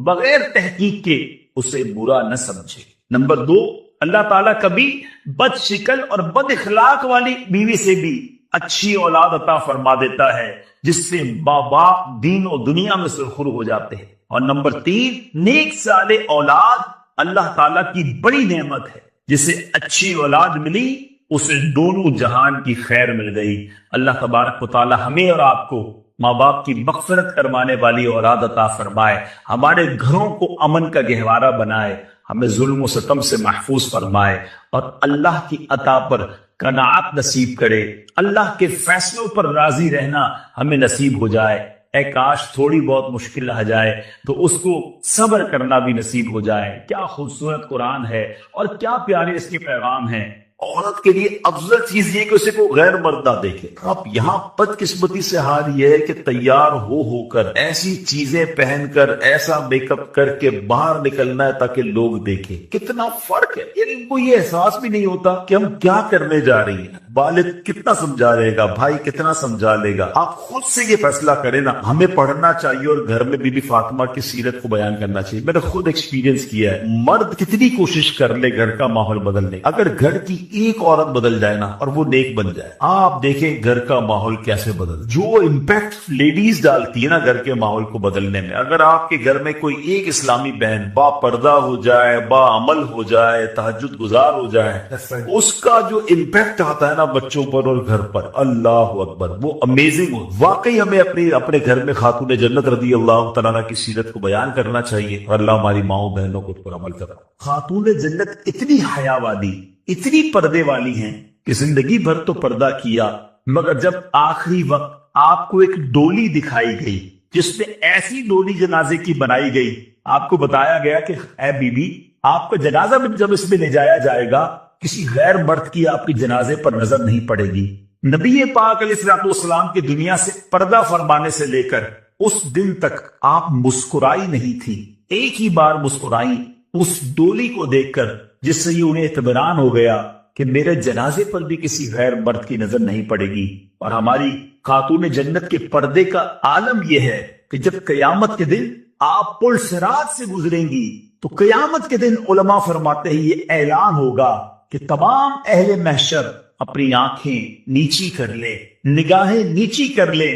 بغیر تحقیق کے اسے برا نہ سمجھے۔ نمبر 2، اللہ تعالیٰ کبھی بد شکل اور بد اخلاق والی بیوی سے بھی اچھی اولاد عطا فرما دیتا ہے جس سے ماں باپ دین و دنیا میں سرخرو ہو جاتے ہیں۔ اور نمبر 3، نیک صالح اولاد اللہ تعالیٰ کی بڑی نعمت ہے، جسے اچھی اولاد ملی اسے دونوں جہان کی خیر مل گئی۔ اللہ تبارک و تعالی ہمیں اور آپ کو ماں باپ کی مغفرت کروانے والی اولاد عطا فرمائے، ہمارے گھروں کو امن کا گہوارہ بنائے، ہمیں ظلم و ستم سے محفوظ فرمائے اور اللہ کی عطا پر قناعت نصیب کرے۔ اللہ کے فیصلوں پر راضی رہنا ہمیں نصیب ہو جائے۔ اے کاش تھوڑی بہت مشکل آ جائے تو اس کو صبر کرنا بھی نصیب ہو جائے۔ کیا خوبصورت قرآن ہے اور کیا پیارے اس کے پیغام ہیں۔ عورت کے لیے افضل چیز یہ کہ اسے کوئی غیر مرد نہ دیکھے۔ اب یہاں بدقسمتی سے حال یہ ہے کہ تیار ہو کر ایسی چیزیں پہن کر ایسا میک اپ کر کے باہر نکلنا ہے تاکہ لوگ دیکھیں۔ کتنا فرق ہے، یعنی ان کو یہ احساس بھی نہیں ہوتا کہ ہم کیا کرنے جا رہی ہیں۔ والد کتنا سمجھا لے گا، بھائی کتنا سمجھا لے گا، آپ خود سے یہ فیصلہ کریں نا۔ ہمیں پڑھنا چاہیے اور گھر میں بی بی فاطمہ کی سیرت کو بیان کرنا چاہیے۔ میں نے خود ایکسپیرینس کیا ہے، مرد کتنی کوشش کر لے گھر کا ماحول بدلنے، اگر گھر کی ایک عورت بدل جائے نا اور وہ نیک بن جائے، آپ دیکھیں گھر کا ماحول کیسے بدل، جو امپیکٹ لیڈیز ڈالتی ہے نا گھر کے ماحول کو بدلنے میں۔ اگر آپ کے گھر میں کوئی ایک اسلامی بہن با پردہ ہو جائے، با عمل ہو جائے، تہجد گزار ہو جائے، اس کا جو امپیکٹ آتا ہے نا بچوں پر اور گھر پر، اللہ اکبر، وہ امیزنگ ہو۔ واقعی ہمیں اپنے گھر میں خاتون جنت رضی اللہ تعالیٰ کی سیرت کو بیان کرنا چاہیے اور اللہ ہماری ماؤں بہنوں کو پر عمل کرنا۔ خاتون جنت اتنی حیا والی، اتنی پردے والی ہیں کہ زندگی بھر تو پردہ کیا، مگر جب آخری وقت آپ کو ایک ڈولی دکھائی گئی جس میں ایسی ڈولی جنازے کی بنائی گئی، آپ کو بتایا گیا کہ اے بی بی، آپ کا جنازہ جب اس میں لے جایا جائے گا کسی غیر مرد کی آپ کی جنازے پر نظر نہیں پڑے گی۔ نبی پاک علیہ الصلوۃ والسلام کی دنیا سے پردہ فرمانے سے لے کر اس دن تک آپ مسکرائی نہیں تھی، ایک ہی بار مسکرائی اس ڈولی کو دیکھ کر، جس سے یہ انہیں اطمینان ہو گیا کہ میرے جنازے پر بھی کسی غیر مرد کی نظر نہیں پڑے گی۔ اور ہماری خاتون جنت کے پردے کا عالم یہ ہے کہ جب قیامت کے دن آپ پل صراط سے گزریں گی تو قیامت کے دن علماء فرماتے ہیں یہ اعلان ہوگا کہ تمام اہل محشر اپنی آنکھیں نیچی کر لیں، نگاہیں نیچی کر لیں،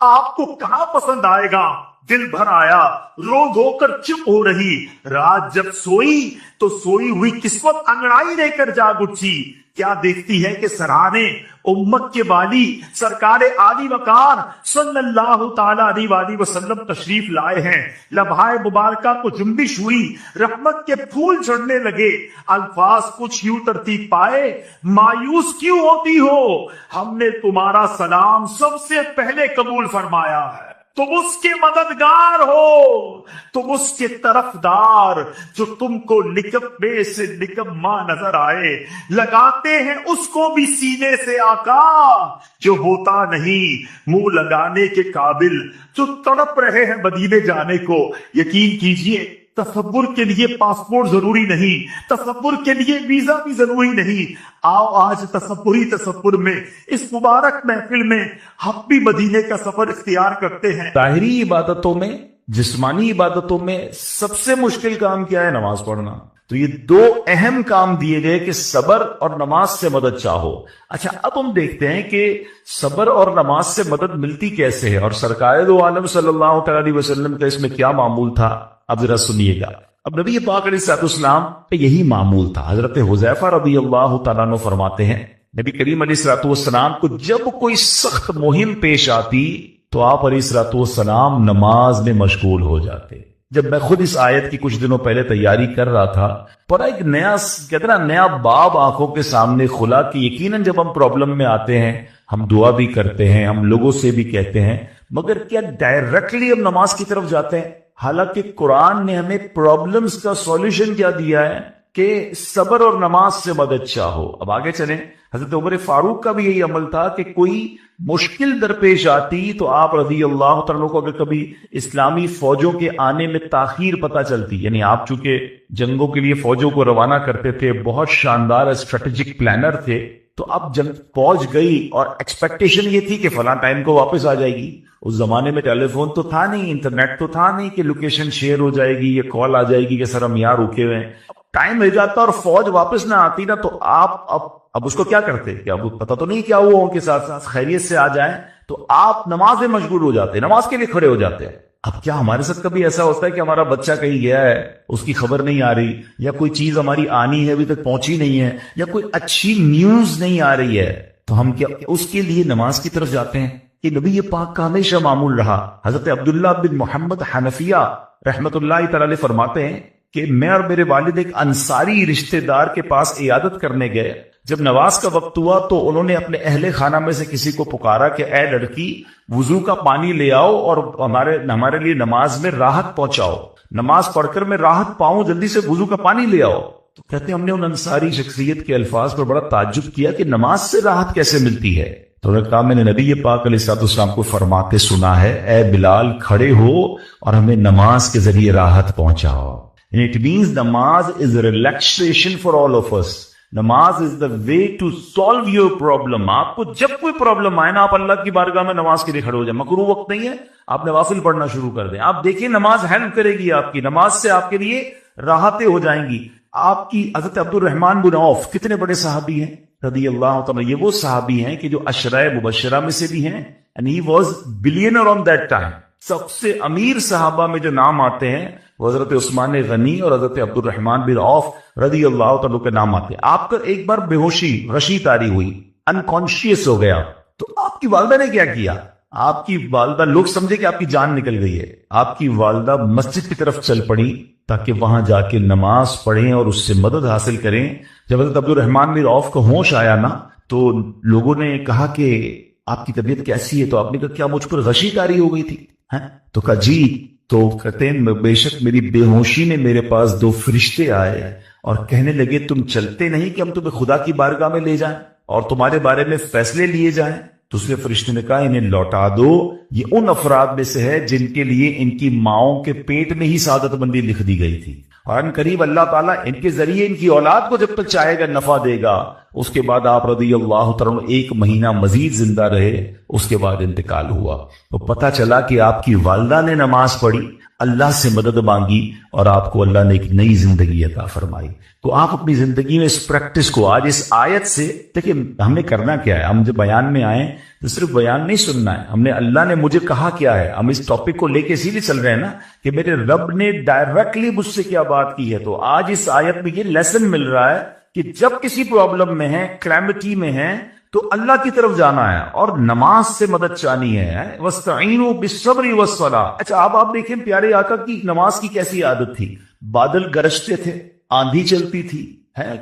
آپ کو کہاں پسند آئے گا؟ دل بھر آیا، رو دھو کر چپ ہو رہی، رات جب سوئی تو سوئی ہوئی قسمت انگڑائی لے کر جاگ اٹھی۔ کیا دیکھتی ہے کہ سرحانے امت کے والی سرکار عالی وقار صلی اللہ تعالی علیہ وآلہ وسلم تشریف لائے ہیں۔ لبھائے مبارکہ کو جنبش ہوئی، رحمت کے پھول چڑھنے لگے، الفاظ کچھ یوں ترتیب پائے، مایوس کیوں ہوتی ہو؟ ہم نے تمہارا سلام سب سے پہلے قبول فرمایا ہے۔ تم اس کے مددگار ہو، تم اس کے طرفدار جو تم کو نکمے سے نکما نظر آئے، لگاتے ہیں اس کو بھی سینے سے آقا جو ہوتا نہیں منہ لگانے کے قابل، جو تڑپ رہے ہیں مدینے جانے کو۔ یقین کیجئے تصور کے لیے پاسپورٹ ضروری نہیں، تصور کے لیے ویزا بھی ضروری نہیں۔ آؤ آج تصور میں اس مبارک محفل میں ہم بھی مدینے کا سفر اختیار کرتے ہیں۔ ظاہری عبادتوں میں، جسمانی عبادتوں میں سب سے مشکل کام کیا ہے؟ نماز پڑھنا۔ تو یہ دو اہم کام دیے گئے کہ صبر اور نماز سے مدد چاہو۔ اچھا، اب ہم دیکھتے ہیں کہ صبر اور نماز سے مدد ملتی کیسے ہے، اور سرکار دو عالم صلی اللہ تعالی علیہ وسلم کا اس میں کیا معمول تھا، اب ذرا سنیے گا۔ اب نبی پاک علیہ السلام پہ یہی معمول تھا۔ حضرت حذیفہ رضی اللہ تعالیٰ عنہ فرماتے ہیں نبی کریم علیہ السلام کو جب کوئی سخت مہم پیش آتی تو آپ علیہ السلام نماز میں مشغول ہو جاتے۔ جب میں خود اس آیت کی کچھ دنوں پہلے تیاری کر رہا تھا، پر ایک نیا باب آنکھوں کے سامنے کھلا کہ یقیناً جب ہم پرابلم میں آتے ہیں ہم دعا بھی کرتے ہیں، ہم لوگوں سے بھی کہتے ہیں، مگر کیا ڈائریکٹلی ہم نماز کی طرف جاتے ہیں؟ حالانکہ قرآن نے ہمیں پرابلمز کا سولوشن کیا دیا ہے کہ صبر اور نماز سے مدد چاہو۔ اب آگے چلیں، حضرت عمر فاروق کا بھی یہی عمل تھا کہ کوئی مشکل درپیش آتی تو آپ رضی اللہ تعالیٰ کو اگر کبھی اسلامی فوجوں کے آنے میں تاخیر پتہ چلتی، یعنی آپ چونکہ جنگوں کے لیے فوجوں کو روانہ کرتے تھے، بہت شاندار اسٹریٹجک پلانر تھے، تو اب جنگ پہنچ گئی اور ایکسپیکٹیشن یہ تھی کہ فلاں ٹائم کو واپس آ جائے گی۔ اس زمانے میں ٹیلی فون تو تھا نہیں، انٹرنیٹ تو تھا نہیں کہ لوکیشن شیئر ہو جائے گی یا کال آ جائے گی کہ سر ہم یہاں رکے ہوئے ہیں۔ ٹائم مل جاتا اور فوج واپس نہ آتی نا، تو آپ اب اس کو کیا کرتے کہ اب پتہ تو نہیں کیا ہوا ان کے ساتھ ساتھ خیریت سے آ جائیں، تو آپ نماز میں مشغول ہو جاتے، نماز کے لیے کھڑے ہو جاتے ہیں۔ اب کیا ہمارے ساتھ کبھی ایسا ہوتا ہے کہ ہمارا بچہ کہیں گیا ہے، اس کی خبر نہیں آ رہی، یا کوئی چیز ہماری آنی ہے ابھی تک پہنچی نہیں ہے، یا کوئی اچھی نیوز نہیں آ رہی ہے، تو ہم کیا اس کے لیے نماز کی طرف جاتے ہیں؟ کہ نبی پاک کا ہمیشہ معمول رہا۔ حضرت عبداللہ بن محمد حنفیہ رحمت اللہ تعالی علیہ فرماتے ہیں کہ میں اور میرے والد ایک انصاری رشتہ دار کے پاس عیادت کرنے گئے۔ جب نماز کا وقت ہوا تو انہوں نے اپنے اہل خانہ میں سے کسی کو پکارا کہ اے لڑکی، وضو کا پانی لے آؤ اور ہمارے لیے نماز میں راحت پہنچاؤ، نماز پڑھ کر میں راحت پاؤں، جلدی سے وضو کا پانی لے آؤ۔ تو کہتے ہیں ہم نے ان انصاری شخصیت کے الفاظ پر بڑا تعجب کیا کہ نماز سے راحت کیسے ملتی ہے؟ تو انہوں نے کہا میں نے نبی پاک علیہ السلام کو فرماتے سنا ہے، اے بلال کھڑے ہو اور ہمیں نماز کے ذریعے راحت پہنچاؤ۔ It means namaz is a relaxation for all of us. نماز is the way to solve your problem. آپ کو جب کوئی پرابلم آئے نا، آپ اللہ کی بارگاہ میں نماز کے لیے کھڑے ہو جائیں۔ مکروہ وقت نہیں ہے، آپ نوافل پڑھنا شروع کر دیں۔ آپ دیکھیں نماز ہیلپ کرے گی آپ کی، نماز سے آپ کے لیے راحتیں ہو جائیں گی۔ آپ کی حضرت عبد الرحمن بن عوف کتنے بڑے صحابی ہیں رضی اللہ تعالیٰ، یہ وہ صحابی ہیں کہ جو عشرہ مبشرہ میں سے بھی ہیں، and he was billionaire on that time۔ سب سے امیر صحابہ میں جو نام آتے ہیں وہ حضرت عثمان غنی اور حضرت عبد الرحمن بن عوف رضی اللہ تعالیٰ کے نام آتے ہیں۔ آپ کا ایک بار بے ہوشی، غشی طاری ہوئی، انکانشیس ہو گیا، تو آپ کی والدہ نے کیا کیا؟ آپ کی والدہ، لوگ سمجھے کہ آپ کی جان نکل گئی ہے، آپ کی والدہ مسجد کی طرف چل پڑی تاکہ وہاں جا کے نماز پڑھیں اور اس سے مدد حاصل کریں۔ جب حضرت عبد الرحمن بن عوف کو ہوش آیا نا، تو لوگوں نے کہا کہ آپ کی طبیعت کیسی ہے؟ تو آپ نے کہا کیا مجھ پر غشی طاری ہو گئی تھی؟ تو کہا جی۔ تو کہتے ہیں بے شک میری بے ہوشی میں میرے پاس 2 فرشتے آئے اور کہنے لگے تم چلتے نہیں کہ ہم تمہیں خدا کی بارگاہ میں لے جائیں اور تمہارے بارے میں فیصلے لیے جائیں؟ دوسرے فرشتے نے کہا انہیں لوٹا دو، یہ ان افراد میں سے ہے جن کے لیے ان کی ماؤں کے پیٹ میں ہی سعادت مندی لکھ دی گئی تھی، اور ان قریب اللہ تعالیٰ ان کے ذریعے ان کی اولاد کو جب تک چاہے گا نفع دے گا۔ اس کے بعد آپ رضی اللہ تعالیٰ 1 مہینہ مزید زندہ رہے، اس کے بعد انتقال ہوا۔ تو پتہ چلا کہ آپ کی والدہ نے نماز پڑھی، اللہ سے مدد مانگی اور آپ کو اللہ نے ایک نئی زندگی عطا فرمائی. تو آپ اپنی زندگی میں اس پریکٹس کو آج اس آیت سے دیکھیں. ہم نے کرنا کیا ہے؟ ہم جب بیان میں آئے تو صرف بیان نہیں سننا ہے. ہم نے اللہ نے مجھے کہا کیا ہے، ہم اس ٹاپک کو لے کے اسی لیے چل رہے ہیں نا کہ میرے رب نے ڈائریکٹلی مجھ سے کیا بات کی ہے. تو آج اس آیت میں یہ لیسن مل رہا ہے کہ جب کسی پرابلم میں ہیں، کلیمٹی میں ہیں، تو اللہ کی طرف جانا ہے اور نماز سے مدد چاہنی ہے. وَاسْتَعِينُوا بِالصَّبْرِ وَالصَّلَاةِ. اچھا اب آپ دیکھیں پیارے آقا کی نماز کی کیسی عادت تھی. بادل گرجتے تھے، آندھی چلتی تھی،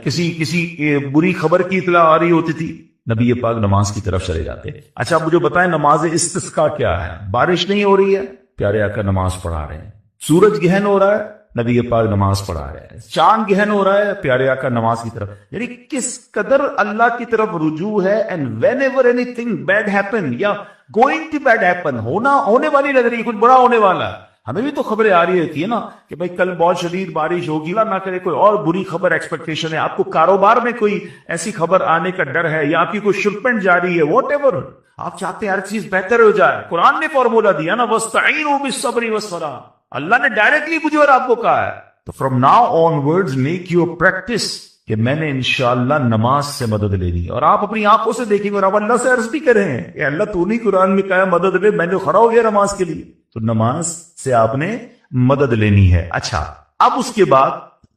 کسی بری خبر کی اطلاع آ رہی ہوتی تھی، نبی پاک نماز کی طرف چلے جاتے. اچھا مجھے بتائیں نماز استسقاء کیا ہے؟ بارش نہیں ہو رہی ہے، پیارے آقا نماز پڑھا رہے ہیں. سورج گہن ہو رہا ہے، نبی پاک نماز پڑھا رہے ہیں. چاند گہن ہو رہا ہے، پیارے آقا نماز کی طرف. یعنی کس قدر اللہ کی طرف رجوع ہے. And whenever anything bad happen یا گوئنگ ٹو بیڈ ہیپن، ہونے والی لگ رہی ہے، کچھ بڑا ہونے والا ہے. ہمیں بھی تو خبریں آ رہی ہوتی ہے نا کہ بھائی کل بہت شدید بارش ہوگی، اللہ نہ کرے کوئی اور بری خبر ایکسپیکٹیشن ہے. آپ کو کاروبار میں کوئی ایسی خبر آنے کا ڈر ہے یا آپ کی کوئی شپمنٹ جاری ہے، واٹ ایور آپ چاہتے ہیں ہر چیز بہتر ہو جائے. قرآن نے فارمولا دیا نا، وَاسْتَعِينُوا بِالصَّبْرِ وَالصَّلَاةِ. اللہ نے ڈائریکٹلی مجھے اور آپ کو کہا ہے. تو from now on words make your practice کہ میں نے انشاءاللہ نماز سے مدد لینی. اور آپ اپنی آنکھوں سے دیکھیں گے اور آپ اللہ سے عرض بھی کریں کہ اللہ تو نہیں قرآن میں کہا مدد لے، میں نے کھڑا ہو گیا نماز کے لیے. تو نماز سے آپ نے مدد لینی ہے. اچھا اب اس کے بعد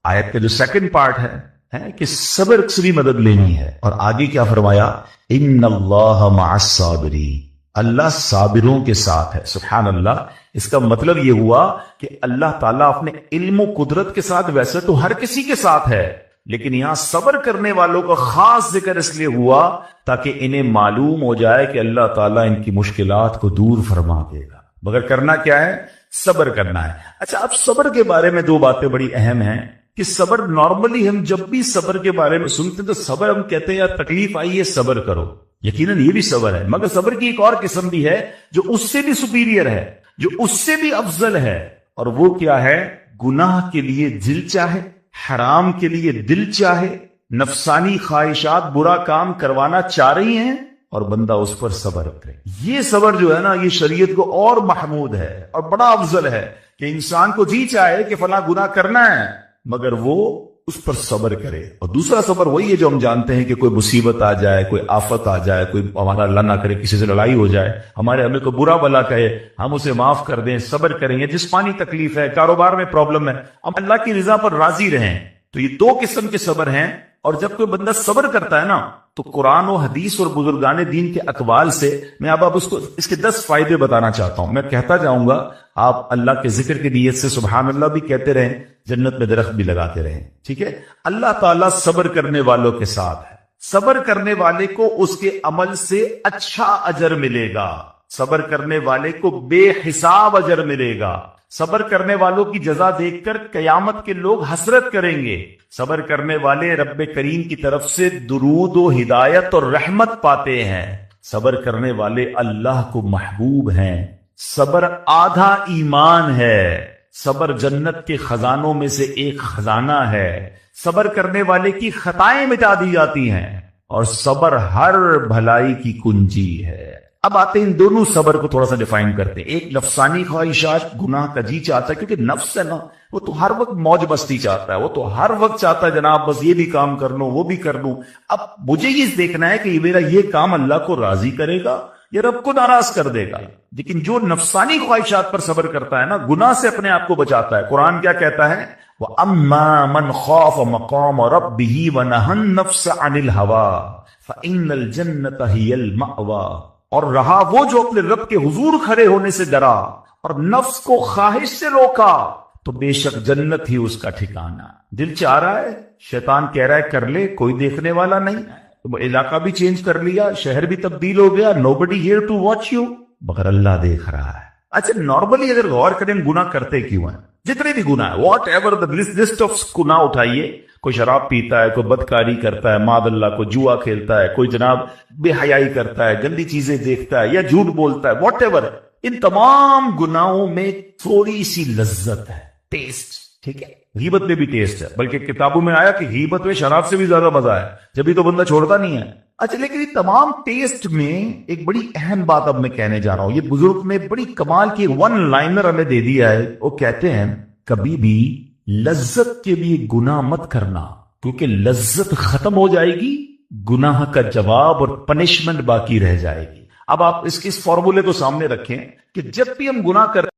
آیت کا جو سیکنڈ پارٹ ہے کہ صبر سے بھی مدد لینی ہے. اور آگے کیا فرمایا؟ ان اللہ مع الصابرین. اللہ صابروں کے ساتھ ہے. سبحان اللہ. اس کا مطلب یہ ہوا کہ اللہ تعالیٰ اپنے علم و قدرت کے ساتھ ویسے تو ہر کسی کے ساتھ ہے، لیکن یہاں صبر کرنے والوں کا خاص ذکر اس لیے ہوا تاکہ انہیں معلوم ہو جائے کہ اللہ تعالیٰ ان کی مشکلات کو دور فرما دے گا. مگر کرنا کیا ہے؟ صبر کرنا ہے. اچھا اب صبر کے بارے میں دو باتیں بڑی اہم ہیں کہ صبر نارملی ہم جب بھی صبر کے بارے میں سنتے ہیں تو صبر ہم کہتے ہیں یار تکلیف آئی ہے صبر کرو. یقیناً یہ بھی صبر ہے، مگر صبر کی ایک اور قسم بھی ہے جو اس سے بھی سپیریئر ہے، جو اس سے بھی افضل ہے. اور وہ کیا ہے؟ گناہ کے لیے دل چاہے، حرام کے لیے دل چاہے، نفسانی خواہشات برا کام کروانا چاہ رہی ہیں اور بندہ اس پر صبر کرے. یہ صبر جو ہے نا یہ شریعت کو اور محمود ہے اور بڑا افضل ہے کہ انسان کو جی چاہے کہ فلاں گناہ کرنا ہے مگر وہ اس پر صبر کرے. اور دوسرا صبر وہی ہے جو ہم جانتے ہیں کہ کوئی مصیبت آ جائے، کوئی آفت آ جائے، کوئی ہمارا اللہ نہ کرے کسی سے لڑائی ہو جائے، ہمارے ہمیں کوئی برا بلا کہے، ہم اسے معاف کر دیں، صبر کریں. یہ جسمانی تکلیف ہے، کاروبار میں پرابلم ہے، ہم اللہ کی رضا پر راضی رہیں. تو یہ دو قسم کے صبر ہیں. اور جب کوئی بندہ صبر کرتا ہے نا تو قرآن و حدیث اور بزرگان دین کے اقوال سے میں اب اس کے 10 فائدے بتانا چاہتا ہوں. میں کہتا جاؤں گا، آپ اللہ کے ذکر کی نیت سے سبحان اللہ بھی کہتے رہیں، جنت میں درخت بھی لگاتے رہیں. ٹھیک ہے؟ اللہ تعالیٰ صبر کرنے والوں کے ساتھ ہے. صبر کرنے والے کو اس کے عمل سے اچھا اجر ملے گا. صبر کرنے والے کو بے حساب اجر ملے گا. صبر کرنے والوں کی جزا دیکھ کر قیامت کے لوگ حسرت کریں گے. صبر کرنے والے رب کریم کی طرف سے درود و ہدایت اور رحمت پاتے ہیں. صبر کرنے والے اللہ کو محبوب ہیں. صبر آدھا ایمان ہے. صبر جنت کے خزانوں میں سے ایک خزانہ ہے. صبر کرنے والے کی خطائیں مٹا دی جاتی ہیں اور صبر ہر بھلائی کی کنجی ہے. اب آتے ہیں ان دونوں صبر کو تھوڑا سا ڈیفائن کرتے ہیں. ایک نفسانی خواہشات، گناہ کا جی چاہتا ہے، کیونکہ نفس ہے نا وہ تو ہر وقت موج مستی چاہتا ہے، وہ تو ہر وقت چاہتا ہے جناب بس یہ بھی کام کر لوں وہ بھی کر لوں. اب مجھے یہ دیکھنا ہے کہ یہ میرا یہ کام اللہ کو راضی کرے گا یا رب کو ناراض کر دے گا. لیکن جو نفسانی خواہشات پر صبر کرتا ہے نا، گناہ سے اپنے آپ کو بچاتا ہے. قرآن کیا کہتا ہے؟ وَأَمَّا مَنْ خَافَ مَقَامَ رَبِّهِ وَنَهَى النَّفْسَ عَنِ الْهَوَىٰ فَإِنَّ الْجَنَّةَ هِيَ الْمَأْوَىٰ. اور رہا وہ جو اپنے رب کے حضور کھڑے ہونے سے ڈرا اور نفس کو خواہش سے روکا تو بے شک جنت ہی اس کا ٹھکانہ. دل چاہ رہا ہے، شیطان کہہ رہا ہے کر لے، کوئی دیکھنے والا نہیں، تو علاقہ بھی چینج کر لیا، شہر بھی تبدیل ہو گیا، nobody here to watch you، مگر اللہ دیکھ رہا ہے. اچھا نارملی اگر غور کریں گناہ کرتے کیوں ہیں؟ جتنے بھی گناہ ہے، what ever the list of گناہ اٹھائیے، کوئی شراب پیتا ہے، کوئی بدکاری کرتا ہے، معاذ اللہ، کوئی جوا کھیلتا ہے، کوئی جناب بے حیائی کرتا ہے، گندی چیزیں دیکھتا ہے یا جھوٹ بولتا ہے، واٹ ایور. ان تمام گناہوں میں تھوڑی سی لذت ہے، ٹیسٹ. ٹھیک ہے؟ غیبت میں بھی ٹیسٹ ہے، بلکہ کتابوں میں آیا کہ غیبت میں شراب سے بھی زیادہ مزہ ہے، جبھی تو بندہ چھوڑتا نہیں ہے. اچھا لیکن یہ تمام ٹیسٹ میں ایک بڑی اہم بات اب میں کہنے جا رہا ہوں. یہ بزرگ نے بڑی کمال کی ون لائنر ہمیں دے دیا ہے. وہ کہتے ہیں کبھی بھی لذت کے لیے گناہ مت کرنا, کیونکہ لذت ختم ہو جائے گی, گناہ کا جواب اور پنشمنٹ باقی رہ جائے گی. اب آپ اس فارمولے کو سامنے رکھیں کہ جب بھی ہم گناہ کرتے